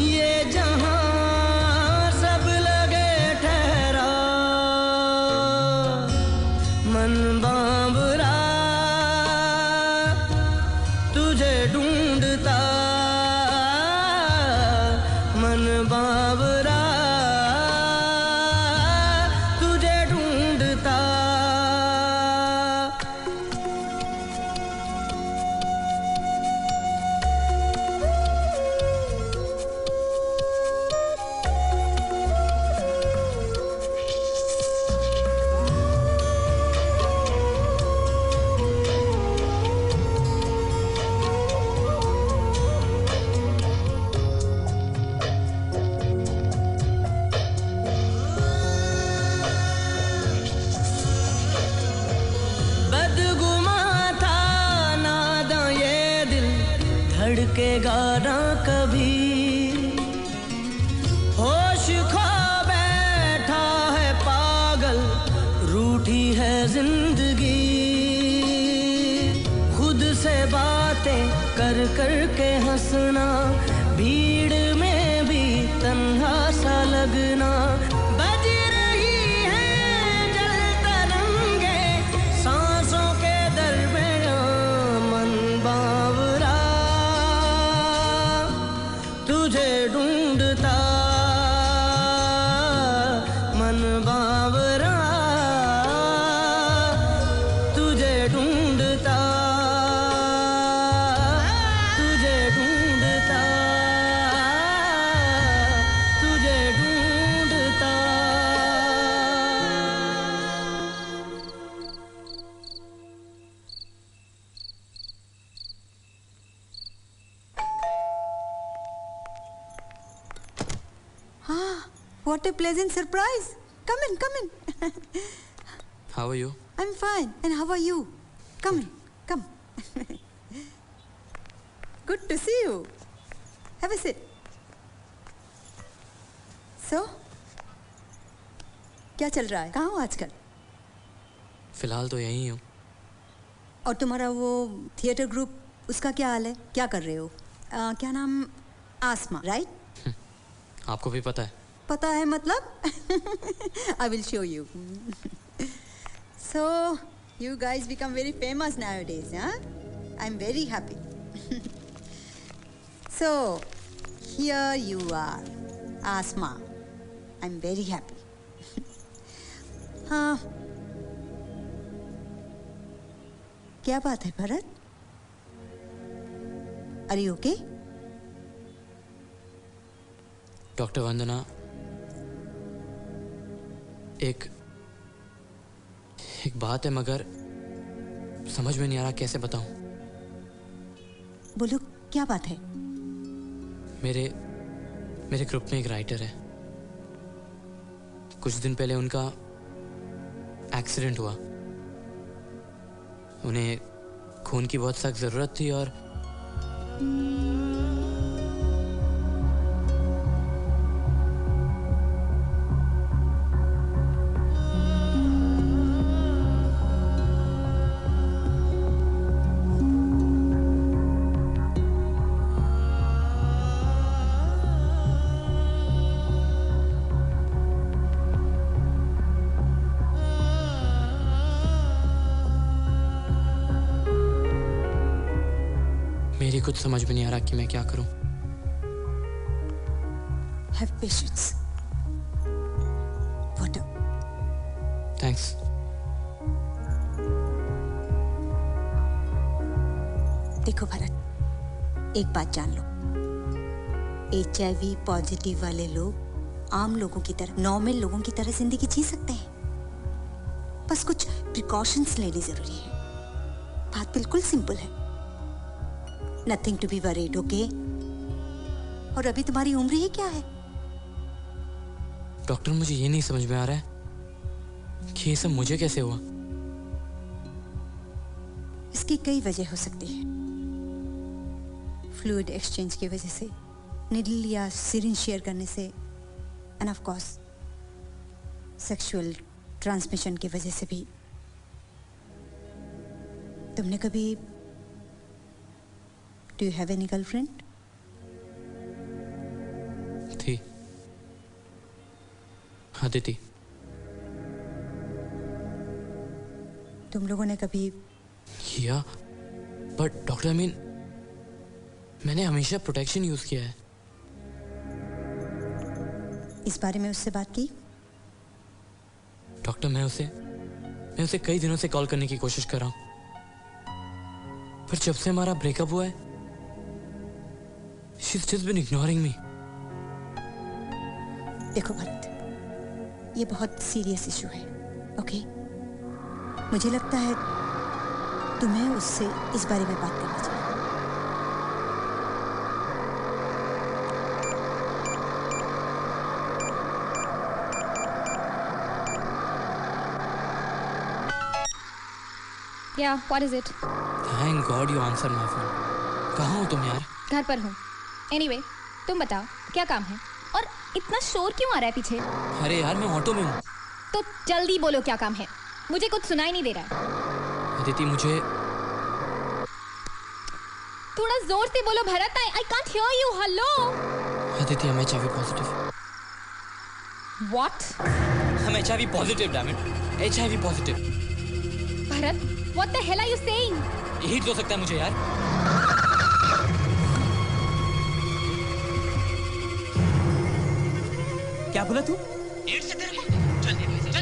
ये जहां सब लगे ठहरा, मन बाबरा तुझे ढूंढता, मन बाबरा तुझे ढूंढता। धड़केगा ना कभी। होश खो बैठा है पागल, रूठी है जिंदगी। खुद से बातें कर कर के हंसना, भीड़ में भी तन्हा सा लगना। बज रही है जल तरंगे सांसों के दरमियां, मन बावरा तुझे ढूंढता, मन बावरा तुझे ढूंढता, तुझे ढूंढता, तुझे ढूंढता। Ah, what a pleasant surprise. Come in, come in. How are you? I'm fine. And how are you? Come in, come. Good to see you. Have a sit. So, क्या चल रहा है? कहाँ हो आजकल? फिलहाल तो यहीं हूँ। और तुम्हारा वो थिएटर ग्रुप, उसका क्या हाल है? क्या कर रहे हो? क्या नाम? आसमा, राइट? आपको भी पता है? पता है मतलब? I will show you. So, you guys become very famous nowadays, huh? I'm very happy. So, here you are, Asma. I'm very happy. हाँ, क्या बात है Bharat? Are you okay? Doctor Vandana, एक बात है मगर समझ में नहीं आ रहा कैसे बताऊं। बोलो, क्या बात है? मेरे ग्रुप में एक राइटर है। कुछ दिन पहले उनका एक्सीडेंट हुआ। उन्हें खून की बहुत सख्त जरूरत थी और मेरी कुछ समझ में नहीं आ रहा कि मैं क्या करूं। Have patience. Water. Thanks. देखो भरत, एक बात जान लो। HIV पॉजिटिव वाले लोग आम लोगों की तरह, नॉर्मल लोगों की तरह जिंदगी जी सकते हैं। बस कुछ प्रिकॉशंस लेनी जरूरी है। बात बिल्कुल सिंपल है। Nothing to be worried, okay? और अभी तुम्हारी उम्र ही क्या है? डॉक्टर, मुझे ये नहीं समझ में आ रहा है कि ये सब मुझे कैसे हुआ। इसकी कई वजह हो सकती है। फ्लूइड एक्सचेंज की वजह से, निडल या सिरिंज शेयर करने से, end of course sexual transmission की वजह से भी। तुमने कभी Do you have any girlfriend? थी, अदिति। तुम लोगों ने कभी किया? बट डॉक्टर, I mean, मैंने हमेशा प्रोटेक्शन यूज किया है। इस बारे में उससे बात की? डॉक्टर, मैं उसे कई दिनों से कॉल करने की कोशिश कर रहा हूं, पर जब से हमारा ब्रेकअप हुआ है, she's just been ignoring me. देखो भरत, ये बहुत सीरियस इशू है, ओके? मुझे लगता है तुम्हें उससे इस बारे में बात करनी चाहिए। Yeah, what is it? Thank God you answered my phone. कहाँ हो तुम यार? घर पर हूँ। एनीवे, तुम बताओ क्या काम है और इतना शोर क्यों आ रहा है पीछे? अरे यार मैं ऑटो में हूँ। तो जल्दी बोलो क्या काम है, मुझे कुछ सुनाई नहीं दे रहा है। अदिति मुझे थोड़ा जोर से बोलो Bharat, I can't hear you. Hello Aditi, हम HIV पॉजिटिव। व्हाट? हम HIV positive, damn it, HIV positive. Bharat, what the hell are you saying? यही तो हो सकता है मुझे यार। क्या बोला तू? एड्स से तेरे को? चल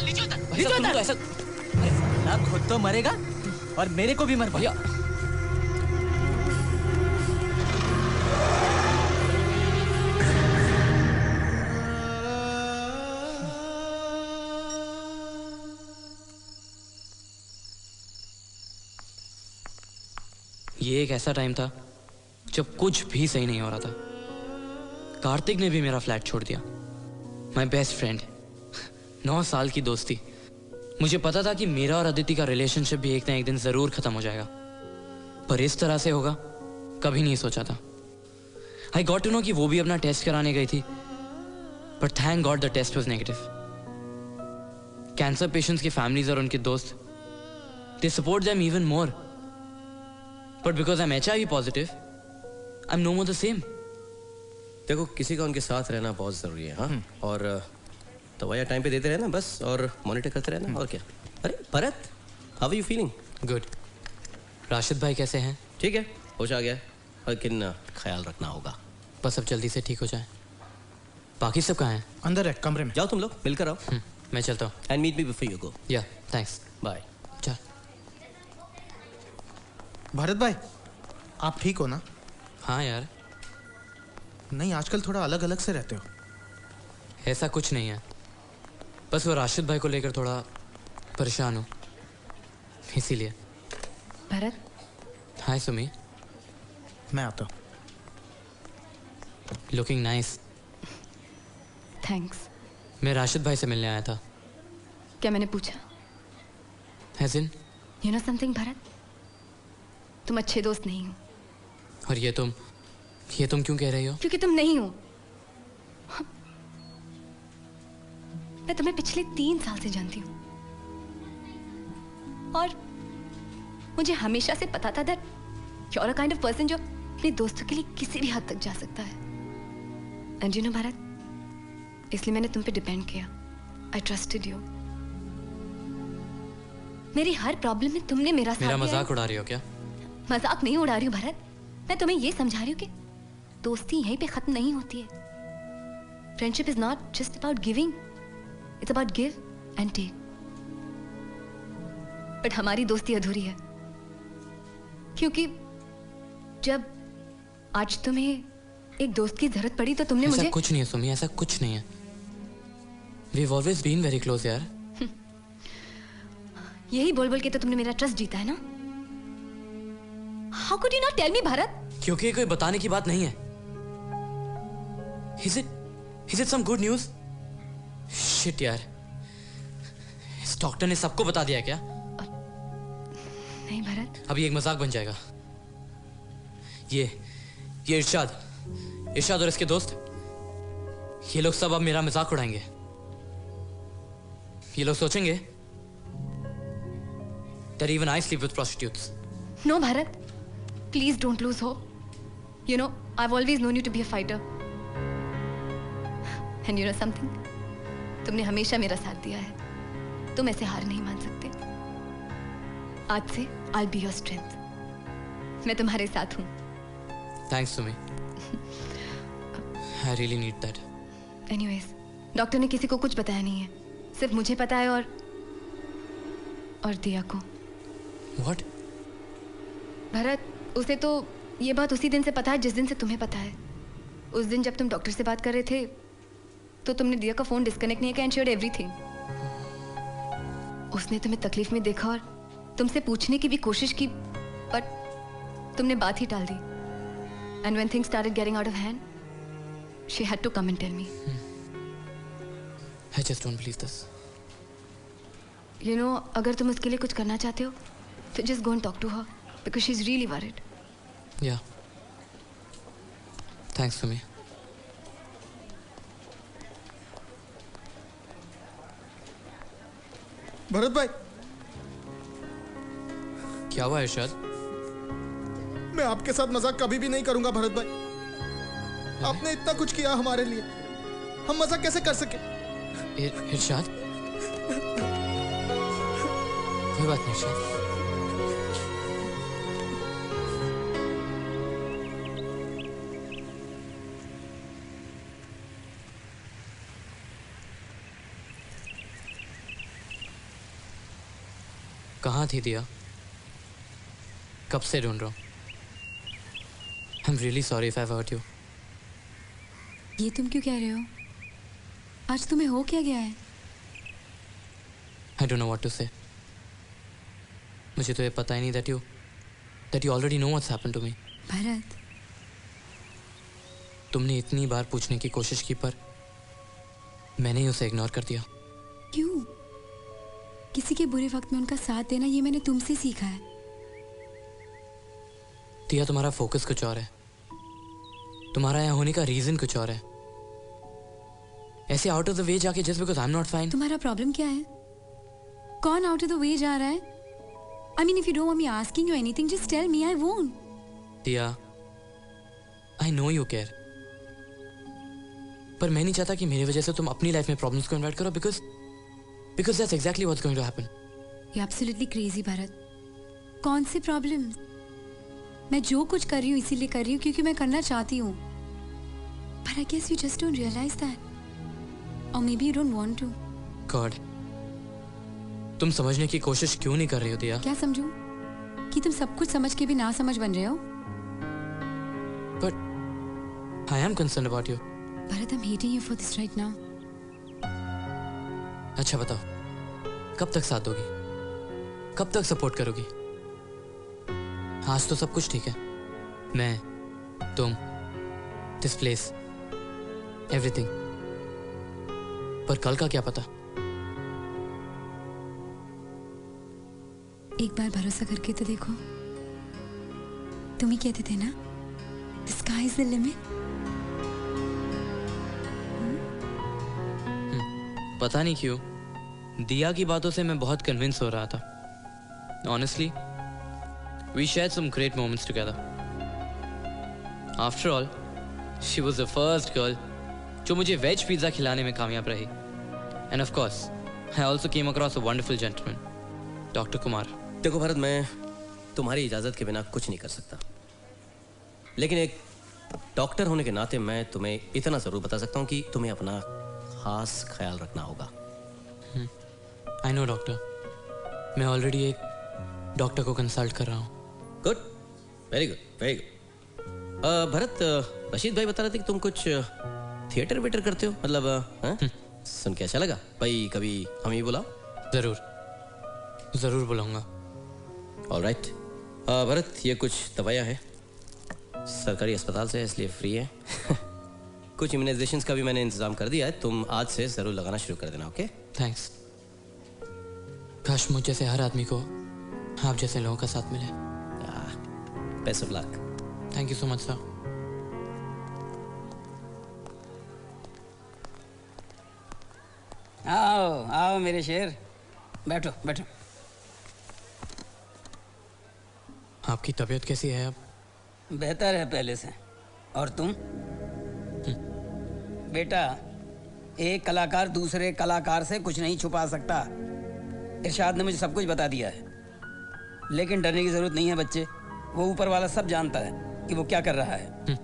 नीचे उतर। नीचे उतर। ऐसा अरे खुद तो मरेगा और मेरे को भी मर भैया। ये एक ऐसा टाइम था जब कुछ भी सही नहीं हो रहा था। कार्तिक ने भी मेरा फ्लैट छोड़ दिया। माय बेस्ट फ्रेंड, 9 साल की दोस्ती। मुझे पता था कि मेरा और अदिति का रिलेशनशिप भी एक ना एक दिन जरूर खत्म हो जाएगा, पर इस तरह से होगा कभी नहीं सोचा था। आई गॉट टू नो कि वो भी अपना टेस्ट कराने गई थी, but thank god the test was negative. Cancer patients की फैमिलीज और उनके दोस्त, they support them even more, but because I am HIV positive, I am no more the same. देखो, किसी का उनके साथ रहना बहुत जरूरी है। हाँ, और दवाइयाँ टाइम पे देते रहना बस, और मॉनिटर करते रहना, और क्या। अरे Bharat, how are you feeling? Good. Rashid भाई कैसे हैं? ठीक है, होश आ गया, लेकिन ख्याल रखना होगा। बस अब जल्दी से ठीक हो जाए। बाकी सब कहाँ हैं? अंदर है, कमरे में। जाओ तुम लोग, मिलकर आओ। मैं चलता हूँ। And meet me before you go. Yeah, thanks, bye. चल। भारत भाई, आप ठीक हो ना? हाँ यार। नहीं, आजकल थोड़ा अलग अलग से रहते हो। ऐसा कुछ नहीं है, बस वो राशिद भाई को लेकर थोड़ा परेशान हूँ, इसीलिए। भरत। हाय सुमी। मैं आता हूँ। Looking nice. थैंक्स। मैं राशिद भाई से मिलने आया था। क्या मैंने पूछा? हैज़िन? यू नो समथिंग भरत, तुम अच्छे दोस्त नहीं हो। और ये तुम क्यों कह रही हो? क्योंकि तुम नहीं हो। मैं तुम्हें पिछले 3 साल से जानती हूँ और मुझे हमेशा से पता था that you are a kind of person जो अपने दोस्तों के लिए किसी भी हद तक जा सकता है। एंड यू नो भारत, इसलिए मैंने तुम पे डिपेंड किया। आई ट्रस्टेड यू। मेरी हर प्रॉब्लम में तुमने मेरा साथ दिया। मेरा मजाक उड़ा रही हो क्या? मजाक नहीं उड़ा रही हूँ भरत, मैं तुम्हें ये समझा रही हूँ कि दोस्ती यहीं पे खत्म नहीं होती है। Friendship is not just about giving, it's about give and take. But हमारी दोस्ती अधूरी है क्योंकि जब आज तुम्हें एक दोस्त की जरूरत पड़ी तो तुमने मुझे। ऐसा कुछ नहीं है सुमी, ऐसा कुछ नहीं है। We've always been very close यार। यही बोल बोल के तो तुमने मेरा ट्रस्ट जीता है ना। How could you not tell me Bharat? क्योंकि ये कोई बताने की बात नहीं है। Is it some good news? Shit यार, इस डॉक्टर ने सबको बता दिया क्या? नहीं भारत। अभी एक मजाक बन जाएगा। ये इरशाद और इसके दोस्त, ये लोग सब अब मेरा मजाक उड़ाएंगे। ये लोग सोचेंगे that even I sleep with prostitutes. No Bharat, please don't lose hope. You know, I've always known you to be a fighter. And you know something? तुमने हमेशा मेरा साथ दिया है। तुम ऐसे हार नहीं मान सकते। आज से I'll be your strength. मैं तुम्हारे साथ हूँ। Thanks to me. I really need that. Anyways, doctor ने किसी को कुछ बताया नहीं है, सिर्फ मुझे पता है और दिया को। What? भरत, उसे तो ये बात उसी दिन से पता है जिस दिन से तुम्हें पता है। उस दिन जब तुम डॉक्टर से बात कर रहे थे तो तुमने दिया का फोन डिस्कनेक्ट नहीं किया एंड शेयर्ड एवरीथिंग। उसने तुम्हें तकलीफ में देखा और तुमसे पूछने की भी कोशिश की, बट तुमने बात ही टाल दी। And when things started getting out of hand, she had to come and tell me. I just don't believe this. You know, अगर तुम उसके लिए कुछ करना चाहते हो तो just go and talk to her because she's really worried. Yeah, thanks Sumi. Bharat भाई, क्या हुआ इरशाद? मैं आपके साथ मजाक कभी भी नहीं करूंगा भरत भाई। आपने इतना कुछ किया हमारे लिए, हम मजाक कैसे कर सके? इरशाद, कोई बात नहीं इरशाद। कहाँ थी दिया? कब से ढूंढ रहा हूँ। I am really sorry if I hurt you. ये तुम क्यों कह रहे हो? आज तुम्हें हो क्या गया है? I don't know what to say. मुझे तो ये पता ही नहीं that you already know what's happened to me. Bharat, तुमने इतनी बार पूछने की कोशिश की पर मैंने ही उसे इग्नोर कर दिया। क्यों? किसी के बुरे वक्त में उनका साथ देना ये मैंने तुमसे सीखा है। दिया, तुम्हारा फोकस कुछ और है, तुम्हारा यहाँ होने का रीजन कुछ और है। ऐसे आउट ऑफ द वे जाके just because I am not fine. तुम्हारा प्रॉब्लम क्या है? कौन आउट ऑफ द वे जा रहा है? I mean if you don't want me asking you anything just tell me, I won't. Diya, I no you care, पर मैं नहीं चाहता कि मेरी वजह से तुम अपनी लाइफ में प्रॉब्लम्स को इन्वाइट करो because that's exactly what's going to happen. You're absolutely crazy, Bharat. कौन से प्रॉब्लम्स? मैं जो कुछ कर रही हूँ इसीलिए कर रही हूँ क्योंकि मैं करना चाहती हूँ। But I guess you just don't realize that. Or maybe you don't want to. God, तुम समझने की कोशिश क्यों नहीं कर रही हो दिया? क्या समझूं? कि तुम सब कुछ समझ के भी ना समझ बन रहे हो? But I am concerned about you. Bharat, I'm hating you for this right now. अच्छा बताओ, कब तक साथ दोगी? कब तक सपोर्ट करोगी? आज तो सब कुछ ठीक है, मैं, तुम, दिस प्लेस, एवरीथिंग। पर कल का क्या पता? एक बार भरोसा करके तो देखो। तुम ही कहते थे ना, the sky is the limit. पता नहीं क्यों दिया की बातों से मैं बहुत कन्विंस हो रहा था। Honestly, we shared some great moments together. After all, she was the first girl जो मुझे वेज पिज्जा खिलाने में कामयाब रही। And of course, I also came across a wonderful gentleman, Dr. Kumar. देखो भरत, मैं तुम्हारी इजाजत के बिना कुछ नहीं कर सकता, लेकिन एक डॉक्टर होने के नाते मैं तुम्हें इतना जरूर बता सकता हूँ कि तुम्हें अपना खास ख्याल रखना होगा। आई नो डॉक्टर, मैं ऑलरेडी एक डॉक्टर को कंसल्ट कर रहा हूँ। Good, very good, very good. Bharat, Rashid भाई बता रहे थे कि तुम कुछ थिएटर वेटर करते हो, मतलब हाँ? सुन के अच्छा लगा भाई, कभी हम ही बुलाओ। जरूर बुलाऊंगा। ऑलराइट। भरत, ये कुछ दवाइयाँ हैं, सरकारी अस्पताल से इसलिए फ्री है। कुछ इम्यूनाइजेशंस का भी मैंने इंतजाम कर दिया है, तुम आज से जरूर लगाना शुरू कर देना। ओके? थैंक्स। काश मुझ जैसे हर आदमी को आप जैसे लोगों का साथ मिले। Best of luck. Thank you so much sir. आओ आओ मेरे शेर, बैठो बैठो। आपकी तबीयत कैसी है अब? बेहतर है पहले से। और तुम? बेटा, एक कलाकार दूसरे कलाकार से कुछ नहीं छुपा सकता। इरशाद ने मुझे सब कुछ बता दिया है, लेकिन डरने की जरूरत नहीं है बच्चे। वो ऊपर वाला सब जानता है कि वो क्या कर रहा है।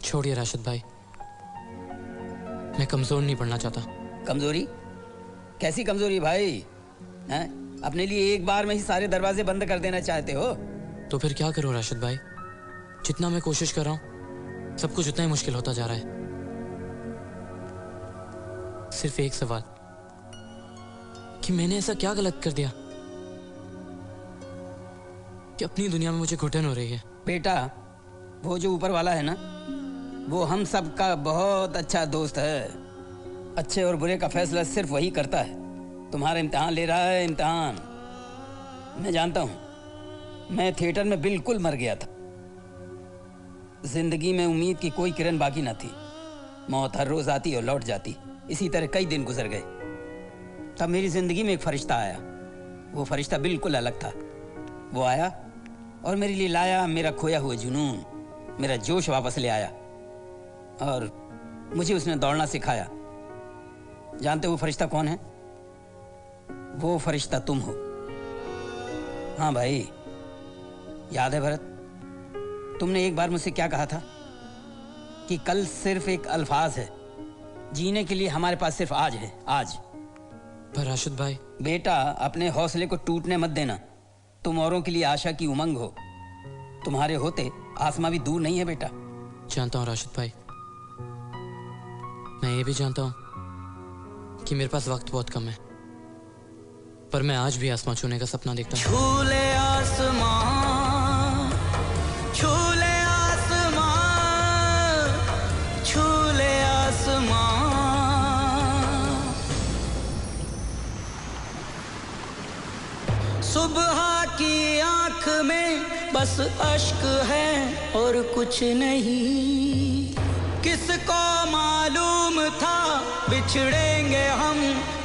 छोड़िए राशिद भाई, मैं कमजोर नहीं पड़ना चाहता। कमजोरी? कैसी कमजोरी भाई? हैं? अपने लिए एक बार में ही सारे दरवाजे बंद कर देना चाहते हो? तो फिर क्या करूं राशिद भाई? जितना मैं कोशिश कर रहा हूं सब कुछ उतना ही मुश्किल होता जा रहा है। सिर्फ एक सवाल कि मैंने ऐसा क्या गलत कर दिया कि अपनी दुनिया में मुझे घुटन हो रही है? बेटा, वो जो ऊपर वाला है ना, वो हम सब का बहुत अच्छा दोस्त है। अच्छे और बुरे का फैसला सिर्फ वही करता है। तुम्हारा इम्तिहान ले रहा है, इम्तिहान। मैं जानता हूं, मैं थिएटर में बिल्कुल मर गया था। जिंदगी में उम्मीद की कोई किरण बाकी न थी। मौत हर रोज आती और लौट जाती। इसी तरह कई दिन गुजर गए। तब मेरी जिंदगी में एक फरिश्ता आया। वो फरिश्ता बिल्कुल अलग था। वो आया और मेरे लिए लाया मेरा खोया हुआ जुनून, मेरा जोश वापस ले आया और मुझे उसने दौड़ना सिखाया। जानते हो वो फरिश्ता कौन है? वो फरिश्ता तुम हो। हाँ भाई, याद है भरत, तुमने एक बार मुझसे क्या कहा था कि कल सिर्फ एक अल्फाज है, जीने के लिए हमारे पास सिर्फ आज है। आज। पर राशिद भाई। बेटा, अपने हौसले को टूटने मत देना। तुम औरों के लिए आशा की उमंग हो। तुम्हारे होते आसमां भी दूर नहीं है बेटा। जानता हूँ राशिद भाई, मैं ये भी जानता हूँ कि मेरे पास वक्त बहुत कम है, पर मैं आज भी आसमां छूने का सपना देखता हूँ। छूले आसमां, छूले आसमां, छूले आसमां। सुबह की आंख में बस अश्क है और कुछ नहीं। किसको मालूम था बिछड़ेंगे हम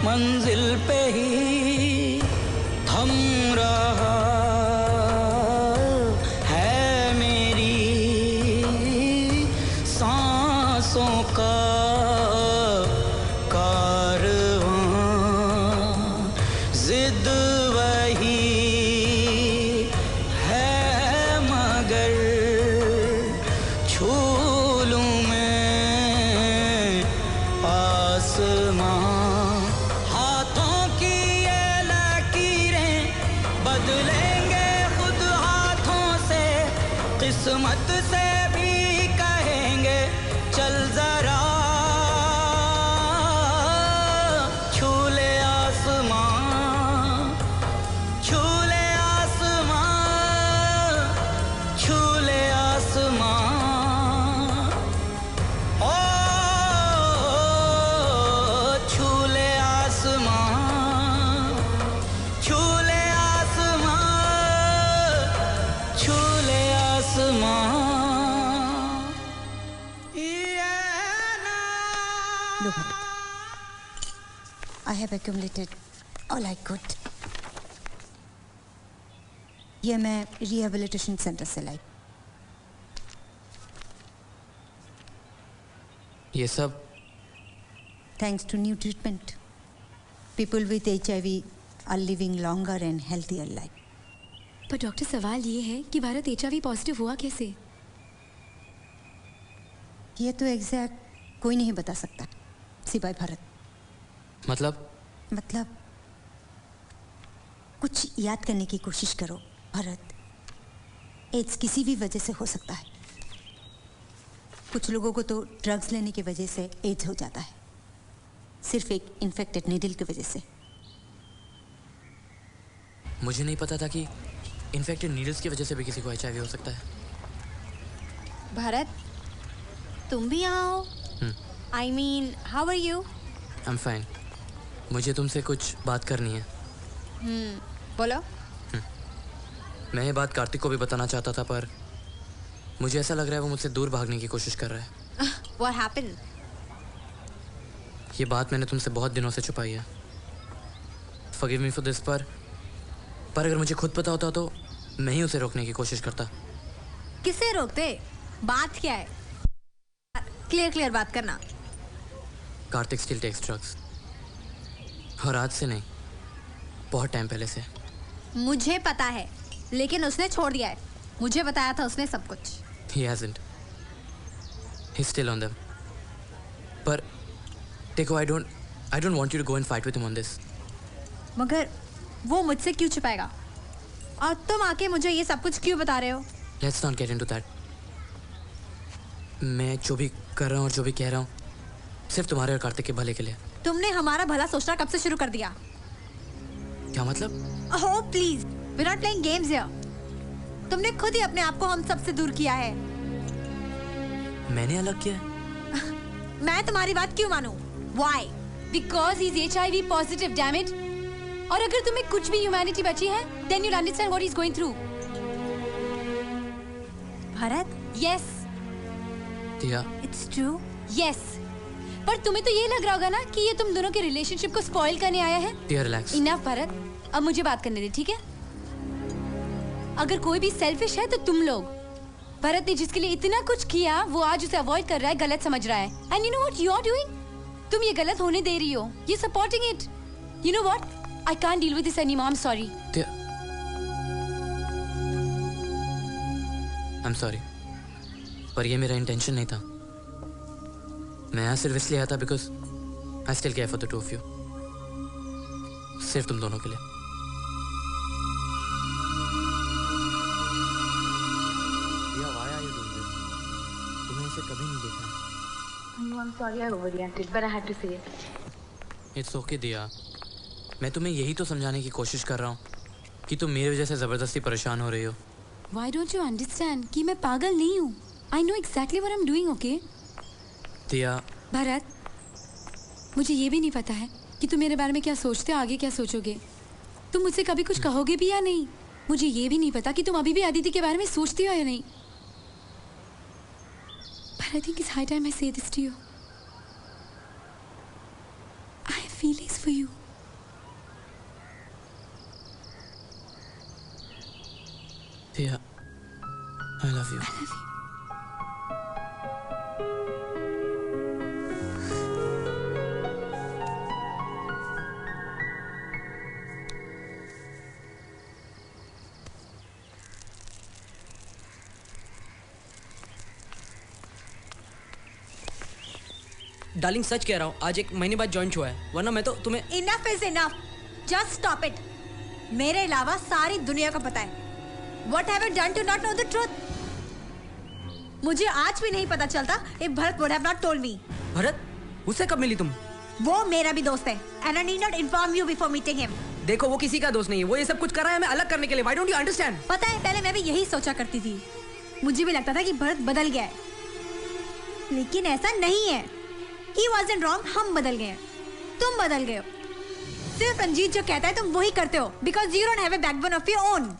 मंजिल पे ही। थम रहा है मेरी सांसों का कारवां। जिद वही है मगर छू लूं मैं आसमां। हाथों की ये लकीरें बदलेंगे खुद हाथों से। किस्मत से भी कहेंगे चल जरा। छूले आसमां, छूले आसमां, छूले आसमां। ओ छूले आसमां, छूले आसमां, छूले आसमां। लो Bharat, I have accumulated all I could. ये मैं रिहेबिलिटेशन सेंटर से लाई। ये सब Thanks to new treatment, people with HIV are living longer and healthier life. पर डॉक्टर, सवाल ये है कि भारत HIV पॉजिटिव हुआ कैसे? ये तो एग्जैक्ट कोई नहीं बता सकता सिवाय भारत। मतलब कुछ याद करने की कोशिश करो भरत। एड्स किसी भी वजह से हो सकता है। कुछ लोगों को तो ड्रग्स लेने की वजह से एड्स हो जाता है, सिर्फ एक इन्फेक्टेड नीडल की वजह से। मुझे नहीं पता था कि इन्फेक्टेड नीडल्स की वजह से भी किसी को HIV हो सकता है। भारत, तुम भी यहाँ हो? I mean, how are you? I'm fine. मुझे तुमसे कुछ बात करनी है। बोलो। मैं ये बात कार्तिक को भी बताना चाहता था, पर मुझे ऐसा लग रहा है वो मुझसे दूर भागने की कोशिश कर रहा है। What happened? ये बात मैंने तुमसे बहुत दिनों से छुपाई है। Forgive me for this, पर अगर मुझे खुद पता होता तो मैं ही उसे रोकने की कोशिश करता। किसे रोकते? बात क्या है? क्लियर बात करना। कार्तिक स्टिल टेक्स ड्रग्स, और आज से नहीं, बहुत टाइम पहले से। मुझे पता है, लेकिन उसने छोड़ दिया है। मुझे बताया था उसने सब कुछ। He hasn't. He's still on them. पर देखो, I don't want you to go and fight with him on this. मगर वो मुझसे क्यों छुपाएगा? और तुम आके मुझे ये सब कुछ क्यों बता रहे हो? Let's not get into that. मैं जो भी कर रहा हूँ और जो भी कह रहा हूँ सिर्फ तुम्हारे और कार्तिक के भले के लिए। तुमने हमारा भला सोचना कब से शुरू कर दिया? क्या मतलब? Oh please, we're not playing games here. तुमने खुद ही अपने आप को हम सबसे दूर किया है। मैंने अलग किया है? मैं तुम्हारी बात क्यों मानूं? Why? Because he's HIV positive, damn it. और अगर तुम्हें कुछ भी ह्यूमैनिटी बची है, then you'll understand what he's going through. Bharat? Yes. दिया, इट्स ट्रू। यस, पर तुम्हें तो ये लग रहा होगा ना कि ये तुम दोनों के रिलेशनशिप को स्पॉइल करने आया है। दिया रिलैक्स। इनफ भरत, अब मुझे बात करने दे, ठीक है? अगर कोई भी सेल्फिश है तो तुम लोग। भरत ने जिसके लिए इतना कुछ किया वो आज उसे अवॉइड कर रहा है, गलत समझ रहा है। And you know what you are doing? तुम ये गलत होने दे रही हो, you supporting it. You know what, I can't deal with this anymore, I am sorry. I am sorry, पर ये मेरा इंटेंशन नहीं था। मैं यहाँ सिर्फ इसलिए आया था because I still care for the two of you, सिर्फ तुम दोनों के लिए। दिया, why are you doing this? तुम्हें इसे कभी नहीं देखा। I'm sorry I overreacted, but I had to say it. It's okay दिया, मैं तुम्हें यही तो समझाने की कोशिश कर रहा हूँ कि तुम मेरी वजह से जबरदस्ती परेशान हो रही हो। Why don't you understand कि मैं पागल नहीं हूँ? I know exactly what I'm doing, okay? दिया। भरत, मुझे ये भी नहीं पता है कि तुम मेरे बारे में क्या सोचते हो, आगे क्या सोचोगे। तुम मुझसे कभी कुछ कहोगे भी या नहीं। मुझे ये भी नहीं पता कि तुम अभी भी अदिति के बारे में सोचती हो या नहीं। But I think it's high time I say this to you. I have feelings for you. दिया, I love you. I love you. Darling सच कह रहा हूँ, आज 1 महीने बाद ज्वाइन हुआ है, वरना मैं तो तुम्हें। Enough is enough, just stop it. मेरे अलावा सारी दुनिया को पता है What have you done to not know the truth? मुझे आज भी नहीं पता चलता if Bharat would have not told me. Bharat, उससे कब मिली तुम? वो मेरा भी दोस्त है and I need not inform you before meeting him. देखो, वो किसी का दोस्त नहीं है, वो ये सब कुछ कर रहा है हमें अलग करने के लिए। Why don't you understand? पता है, पहले मैं भी यही सोचा करती थी। मुझे भी लगता था कि भरत बदल गया है, लेकिन ऐसा नहीं है। He wasn't wrong, हम बदल गए हैं, तुम बदल गए हो। सिर्फ रंजीत जो कहता है तुम वही करते हो because you don't have a backbone of your own.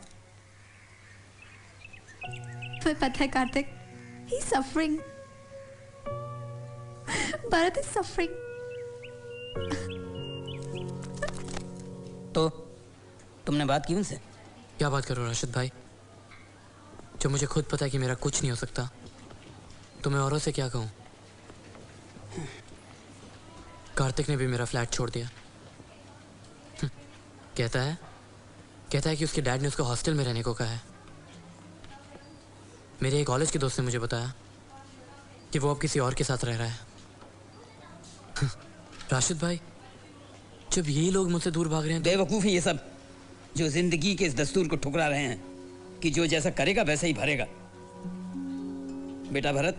तुम्हें पता है Kartik, he's suffering. Bharat is suffering. तो तुमने बात की उनसे? क्या बात करो राशिद भाई, जब मुझे खुद पता है कि मेरा कुछ नहीं हो सकता तो मैं औरों से क्या कहूँ। कार्तिक ने भी मेरा फ्लैट छोड़ दिया। कहता है कि उसके डैड ने उसको हॉस्टल में रहने को कहा है। मेरे एक कॉलेज के दोस्त ने मुझे बताया कि वो अब किसी और के साथ रह रहा है। राशिद भाई, जब ये लोग मुझसे दूर भाग रहे हैं। बेवकूफ़ है ये सब, जो जिंदगी के इस दस्तूर को ठुकरा रहे हैं कि जो जैसा करेगा वैसा ही भरेगा। बेटा भरत,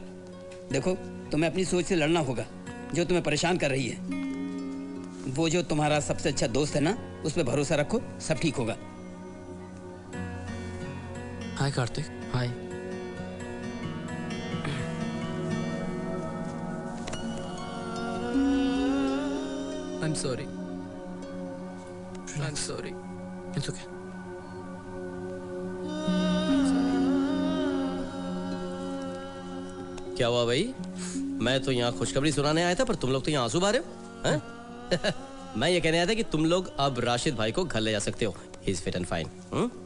देखो, तुम्हें अपनी सोच से लड़ना होगा जो तुम्हें परेशान कर रही है। वो जो तुम्हारा सबसे अच्छा दोस्त है ना, उस पर भरोसा रखो, सब ठीक होगा। हाय कार्तिक। हाय। I'm sorry. I'm sorry. It's okay. क्या हुआ भाई? मैं तो यहाँ खुशखबरी सुनाने आया था, पर तुम लोग तो यहाँ आंसू बहा रहे हो, हैं? मैं ये कहने आया था कि तुम लोग अब राशिद भाई को घर ले जा सकते हो। He is fit and fine.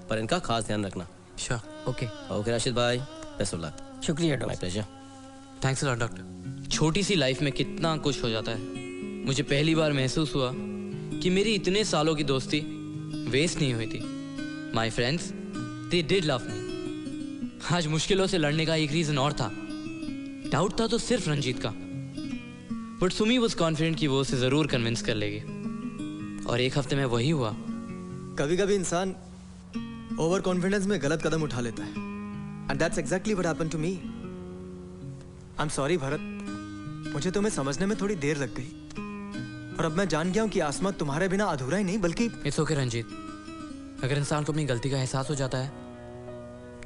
पर इनका खास ध्यान रखना। Sure. Okay. Okay राशिद भाई, best of luck. शुक्रिया doctor. My pleasure. Thanks a lot doctor. छोटी सी लाइफ में कितना कुछ हो जाता है। मुझे पहली बार महसूस हुआ कि मेरी इतने सालों की दोस्ती वेस्ट नहीं हुई थी। My friends, they did love me. आज मुश्किलों से लड़ने का एक रीजन और था। डाउट था तो सिर्फ रंजीत का, बट सुमी वॉज कॉन्फिडेंट कि वो उसे जरूर कन्विंस कर लेगी, और एक हफ्ते में वही हुआ। कभी कभी इंसान ओवर कॉन्फिडेंस में गलत कदम उठा लेता है, and that's exactly what happened to me. I am sorry Bharat, मुझे तुम्हें समझने में थोड़ी देर लग गई, और अब मैं जान गया हूं कि आसमा तुम्हारे बिना अधूरा ही नहीं बल्कि। इट्स ओके रंजीत, अगर इंसान को अपनी गलती का एहसास हो जाता है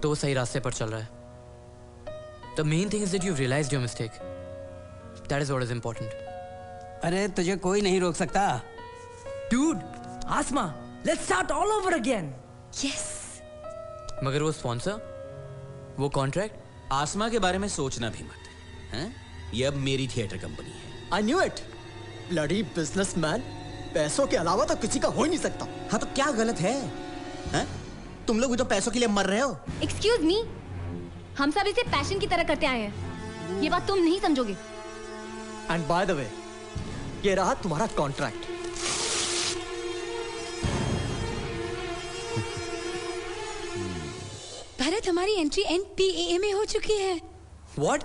तो वो सही रास्ते पर चल रहा है। The main thing is that you realised your mistake, that is what is important. अरे तुझे कोई नहीं रोक सकता। Dude, Asma, let's start all over again. Yes. मगर वो स्पॉन्सर, वो कॉन्ट्रैक्ट। आसमा के बारे में सोचना भी मत। हैं? ये अब मेरी थिएटर कंपनी है। I knew it. Bloody businessman. पैसों के अलावा तो किसी का हो ही नहीं सकता। हाँ तो क्या गलत है? हैं? तुम लोग भी तो पैसों के लिए मर रहे हो। एक्सक्यूज मी, हम सब इसे पैशन की तरह करते आए हैं। ये बात तुम नहीं समझोगे। And by the way, ये रहा तुम्हारा कॉन्ट्रैक्ट। भारत, हमारी एंट्री NPAA में हो चुकी है। What?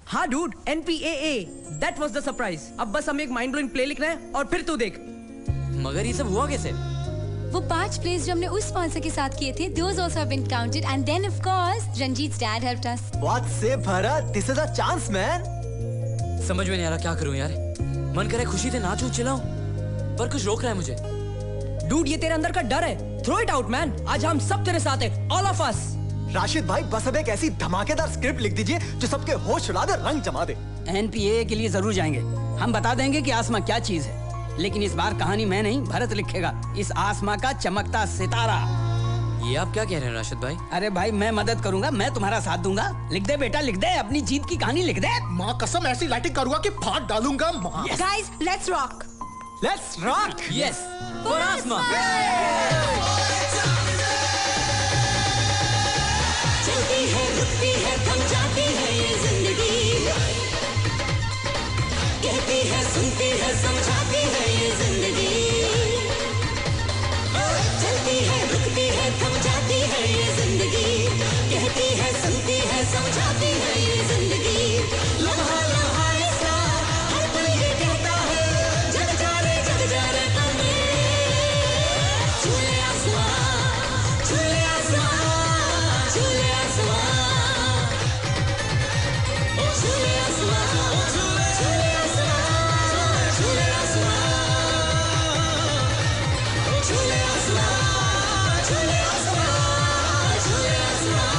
हाँ dude, NPAA, that was the surprise। अब बस हम एक माइंड ब्लोइंग प्ले लिख रहे हैं और फिर तू देख। मगर ये सब हुआ कैसे? वो 5 प्लेस जो हमने उस स्पॉन्सर के साथ किए थे, those also have been counted, and then of course Ranjit's dad helped us। What say Bharat? This is a chance, man। समझ में नहीं आ रहा क्या करूं यार। मन करे खुशी से नाचूं चिल्लाऊं, पर कुछ रोक रहा है मुझे। डूड, ये तेरे अंदर का डर है। Throw it out man. आज हम सब तेरे साथ हैं, ऑल ऑफ अस। राशिद भाई, बस अब एक ऐसी धमाकेदार स्क्रिप्ट लिख दीजिए जो सबके होश उड़ा दे, रंग जमा दे। NPAA के लिए जरूर जाएंगे। हम बता देंगे कि आसमा क्या चीज है, लेकिन इस बार कहानी मैं नहीं भरत लिखेगा। इस आसमा का चमकता सितारा। ये आप क्या कह रहे हैं राशिद भाई? अरे भाई, मैं मदद करूंगा, मैं तुम्हारा साथ दूंगा। लिख दे बेटा, लिख दे, अपनी जीत की कहानी लिख दे। माँ कसम ऐसी लाइटिंग करूंगा कि फाड़ डालूंगा माँ। Guys, let's rock। Let's rock। Yes, for Asma। चलती है, रुकती है, थम जाती है ये जिंदगी। कहती है, सुनती है, समझाती है ये जिंदगी। चलती है, रुकती है, थम जाती है ये जिंदगी। कहती है, सुनती है, समझाती है ये जिंदगी। लम्हा लम्हा ऐसा हर पल ये कहता है, जग जा रे पल में। छूले आसमां, छूले आसमां, छूले आसमां। ओ छूले आसमां, छूले आसमां, छूले आसमां। ओ छूले आसमां, छूले आसमां, छूले आसमां।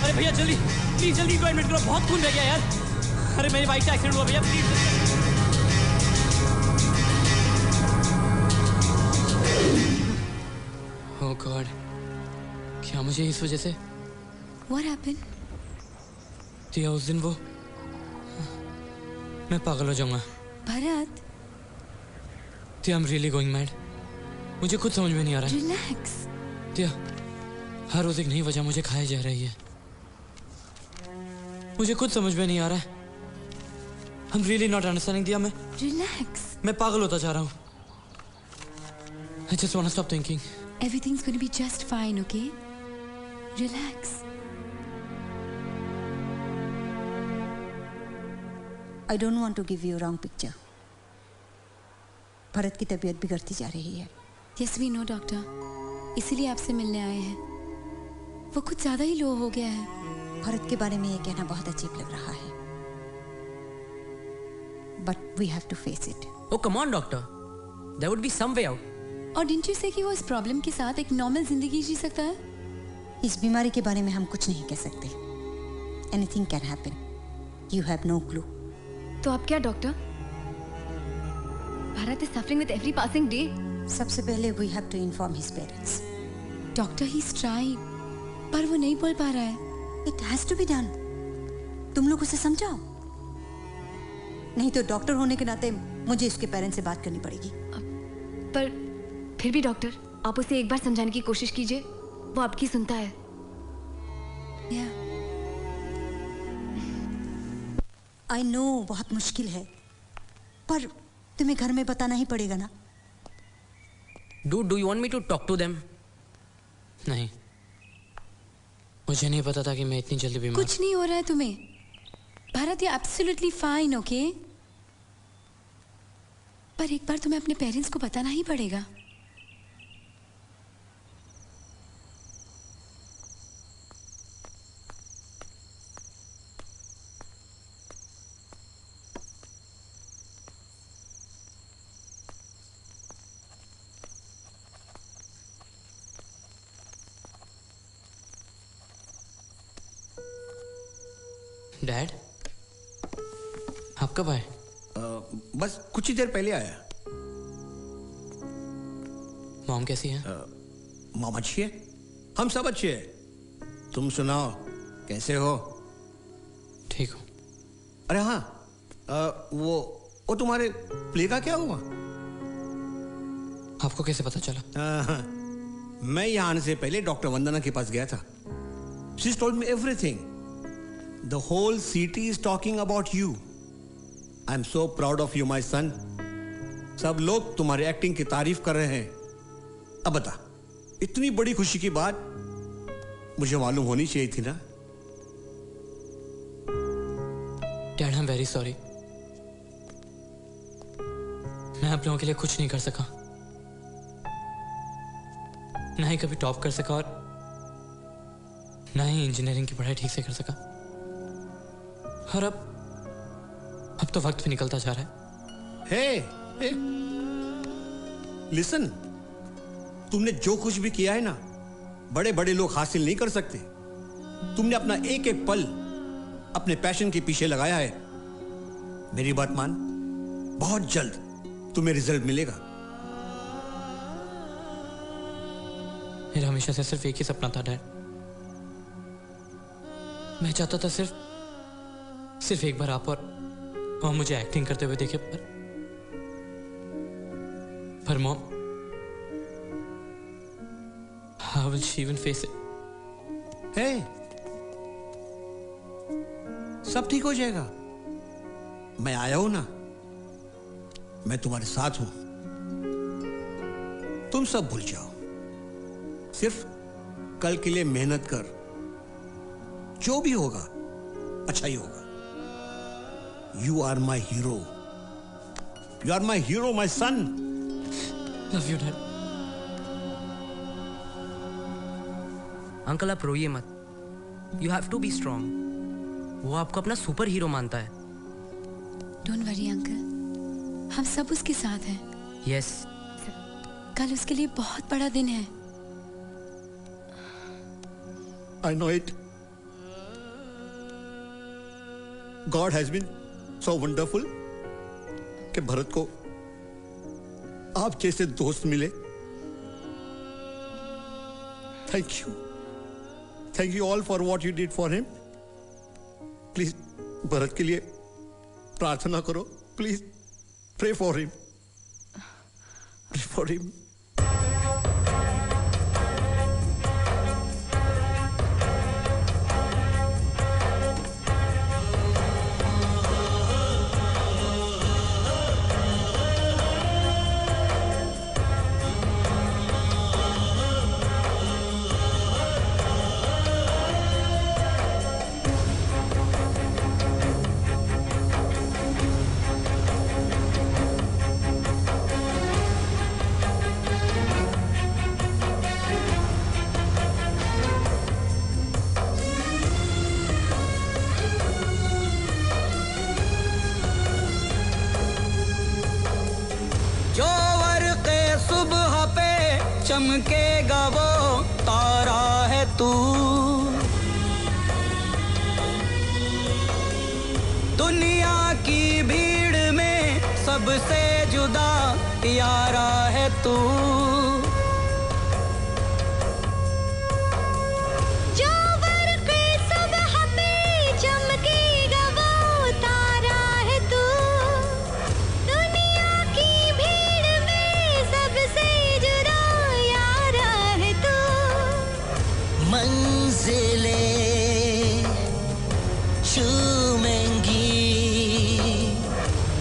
अरे भैया जल्दी, प्लीज जल्दी इनको एडमिट करो, बहुत खून रह गया यार। अरे मेरी बाइक का एक्सीडेंट हुआ भैया, प्लीज। ओह गॉड, क्या मुझे इस वजह से? What happened? दिया उस दिन वो, मैं पागल हो जाऊंगा। भरत, दिया, I'm really going mad। मुझे खुद समझ में नहीं आ रहा है। relax। दिया, हर रोज एक नई वजह मुझे खाए जा रही है। मुझे खुद समझ में नहीं आ रहा है। I'm really not understanding दिया। मैं relax। मैं पागल होता जा रहा हूँ। I just wanna stop thinking। Everything's gonna be just fine, okay? Relax। I don't want to give you a wrong picture। Bharat की तबीयत बिगड़ती जा रही है। Yes, we know, doctor। इसीलिए आपसे मिलने आए हैं। वो कुछ ज्यादा ही लो हो गया है। भरत के बारे में ये कहना बहुत अजीब लग रहा है, but we have to face it। Oh, come on, doctor। There would be some way out। और didn't you say कि वो इस प्रॉब्लम के साथ एक नॉर्मल जिंदगी जी सकता है? इस बीमारी के बारे में हम कुछ नहीं कह सकते। Anything can happen। You have no clue। तो अब क्या doctor? Bharat is suffering with every passing day। सबसे पहले we have to inform his parents। Doctor, he's trying, पर वो नहीं बोल पा रहा है। It has to be done। तुम लोग उसे समझाओ, नहीं तो डॉक्टर होने के नाते मुझे इसके पेरेंट्स से बात करनी पड़ेगी। पर फिर भी डॉक्टर, आप उसे एक बार समझाने की कोशिश कीजिए, वो आपकी सुनता है। I know बहुत मुश्किल है, पर तुम्हें घर में बताना ही पड़ेगा ना। Dude, do you want me to talk to them? नहीं, मुझे नहीं पता था कि मैं इतनी जल्दी बीमार। कुछ नहीं हो रहा है तुम्हें। Bharat, you're absolutely fine, okay? पर एक बार तुम्हें अपने पेरेंट्स को बताना ही पड़ेगा। डैड, आप कब आए? बस कुछ ही देर पहले आया। मॉम कैसी है? मॉम अच्छी है, हम सब अच्छे हैं। तुम सुनाओ, कैसे हो? ठीक हो। अरे हाँ, वो तुम्हारे प्ले का क्या हुआ? आपको कैसे पता चला? मैं यहाँ आने से पहले डॉक्टर वंदना के पास गया था। She told me everything. The whole city is talking about you. I'm so proud of you, my son. सब लोग तुम्हारी एक्टिंग की तारीफ कर रहे हैं। अब बता, इतनी बड़ी खुशी की बात मुझे मालूम होनी चाहिए थी ना? Dad, I am very sorry. मैं आप लोगों के लिए कुछ नहीं कर सका, ना ही कभी टॉप कर सका और ना ही इंजीनियरिंग की पढ़ाई ठीक से कर सका। और अब तो वक्त भी निकलता जा रहा है। हे, लिसन, तुमने जो कुछ भी किया है ना, बड़े बड़े लोग हासिल नहीं कर सकते। तुमने अपना एक एक पल अपने पैशन के पीछे लगाया है। मेरी बात मान, बहुत जल्द तुम्हें रिजल्ट मिलेगा। मेरा हमेशा से सिर्फ एक ही सपना था डैड। मैं चाहता था सिर्फ एक बार आप और मुझे एक्टिंग करते हुए देखे, पर mom, how will she even face it? हे, सब ठीक हो जाएगा। मैं आया हूं ना, मैं तुम्हारे साथ हूं। तुम सब भूल जाओ, सिर्फ कल के लिए मेहनत कर। जो भी होगा अच्छा ही होगा। You are my hero. You are my hero, my son. Love you, Dad. Uncle, आप रोइए मत। You have to be strong. वो आपको अपना सुपर हीरो मानता है। Don't worry, अंकल, हम सब उसके साथ हैं। Yes. कल उसके लिए बहुत बड़ा दिन है। I know it. God has been so wonderful कि भरत को आप जैसे दोस्त मिले। Thank you all for what you did for him. Please, Bharat के लिए प्रार्थना करो। Please, pray for him. Pray for him. चमकेगा वो तारा है तू, दुनिया की भीड़ में सबसे जुदा यारा है तू।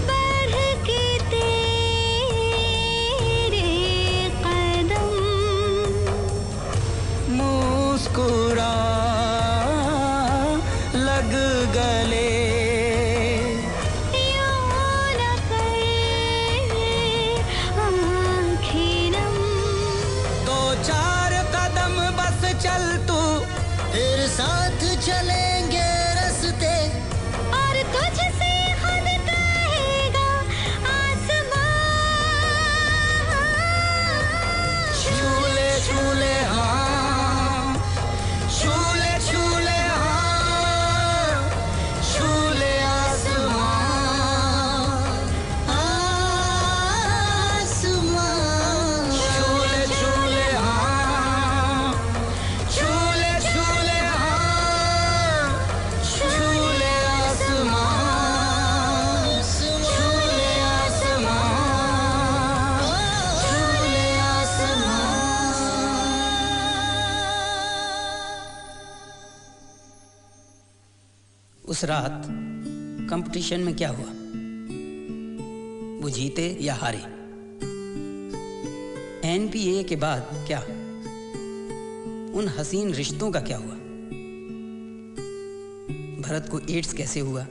बढ़ के तेरे उस रात कंपटीशन में क्या हुआ? वो जीते या हारे? एनपीए के बाद क्या? उन हसीन रिश्तों का क्या हुआ? भरत को एड्स कैसे हुआ?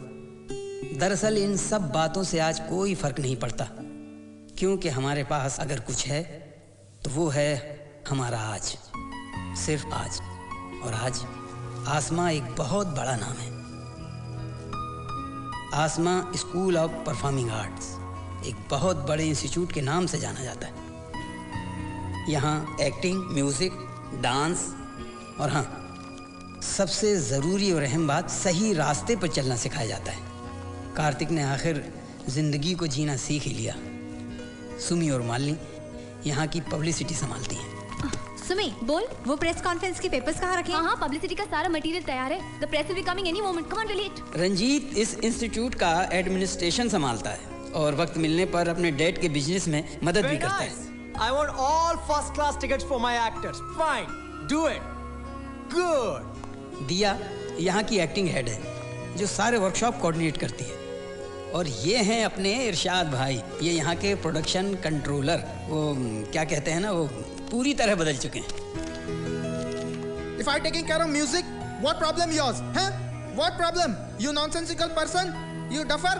दरअसल इन सब बातों से आज कोई फर्क नहीं पड़ता, क्योंकि हमारे पास अगर कुछ है तो वो है हमारा आज, सिर्फ आज। और आज आसमा एक बहुत बड़ा नाम है। आसमा स्कूल ऑफ परफॉर्मिंग आर्ट्स एक बहुत बड़े इंस्टीट्यूट के नाम से जाना जाता है। यहाँ एक्टिंग, म्यूजिक, डांस और हाँ, सबसे ज़रूरी और अहम बात, सही रास्ते पर चलना सिखाया जाता है। कार्तिक ने आखिर जिंदगी को जीना सीख ही लिया। सुमी और मालिनी यहाँ की पब्लिसिटी संभालती हैं। सुमी, बोल, वो प्रेस कॉन्फ्रेंस के पेपर्स कहाँ रखे? हाँ, पब्लिसिटी का सारा मटेरियल तैयार है। The press will be coming any moment. Come on, रिलीट। रंजीत इस इंस्टीट्यूट का एडमिनिस्ट्रेशन संभालता है और वक्त मिलने पर अपने डैड के बिजनेस में मदद भी करता है। I want all first class tickets for my actors. Fine, do it. Good. दिया यहाँ की एक्टिंग हेड है, जो सारे वर्कशॉप कोऑर्डिनेट करती है। और ये हैं अपने इरशाद भाई, ये यहाँ के प्रोडक्शन कंट्रोलर। वो क्या कहते हैं ना, वो पूरी तरह बदल चुके हैं। If I taking care of music, what problem yours? Huh? What problem? You nonsensical person? You duffer?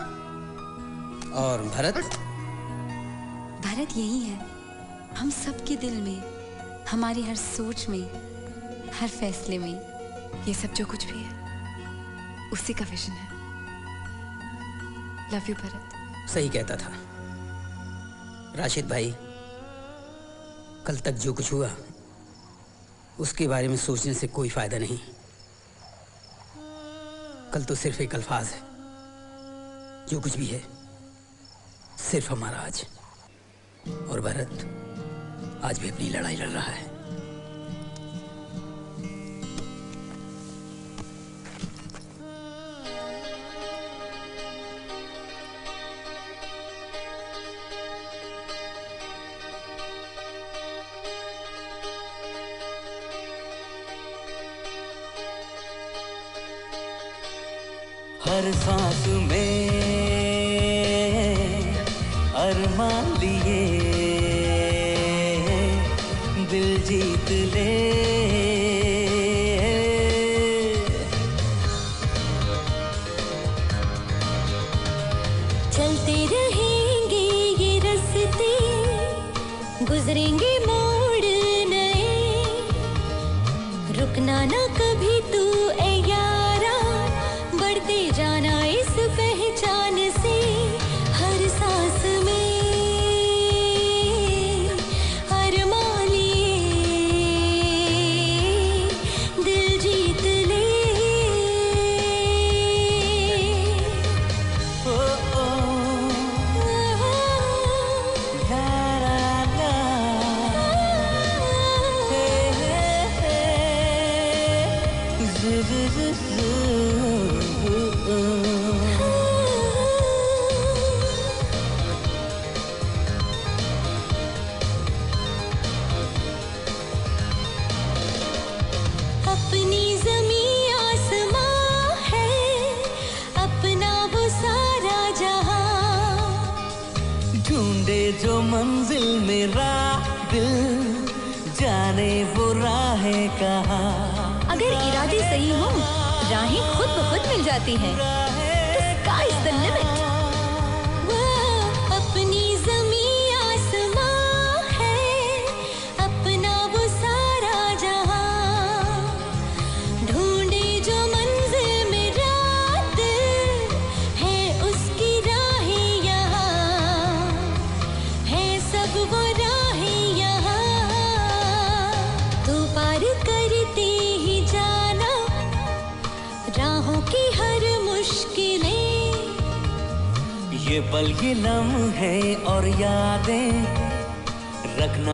और भरत? भारत यही है, हम सबके दिल में, हमारी हर सोच में, हर फैसले में। ये सब जो कुछ भी है उसी का विजन है। Love you Bharat. सही कहता था राशिद भाई। कल तक जो कुछ हुआ उसके बारे में सोचने से कोई फायदा नहीं। कल तो सिर्फ एक अल्फाज है। जो कुछ भी है सिर्फ हमारा आज। और भरत आज भी अपनी लड़ाई लड़ रहा है। हर सांस में अरमान लिए दिल जीत ले। चलते रहेंगे ये रास्ते, गुजरेंगे मोड़ नए, रुकना ना कभी तू ए यारा, बढ़ते जाना इस पहचान से। हर सांस में अरमान लिए दिल जीत ले। ओ ओ ला ला ला हे हे हे ज़ु ज़ु ज़ु ज़ु। अपनी ज़मीं आसमां है, अपना वो सारा जहां। ढूंढे जो मंजिल मेरा दिल, जाने वो राहें कहाँ। अगर इरादे सही हो, राहें खुद ब खुद मिल जाती हैं। The sky is the limit. अपनी ज़मीं आसमां है, अपना वो सारा जहां। ढूंढे जो मंजिल मेरा दिल, है उसकी राहें यहाँ, है सब वो राहें यहाँ। तो पार करते ही जाना राहों की हर मुश्किलें। ये पल ये लम्हे और यादें रखना।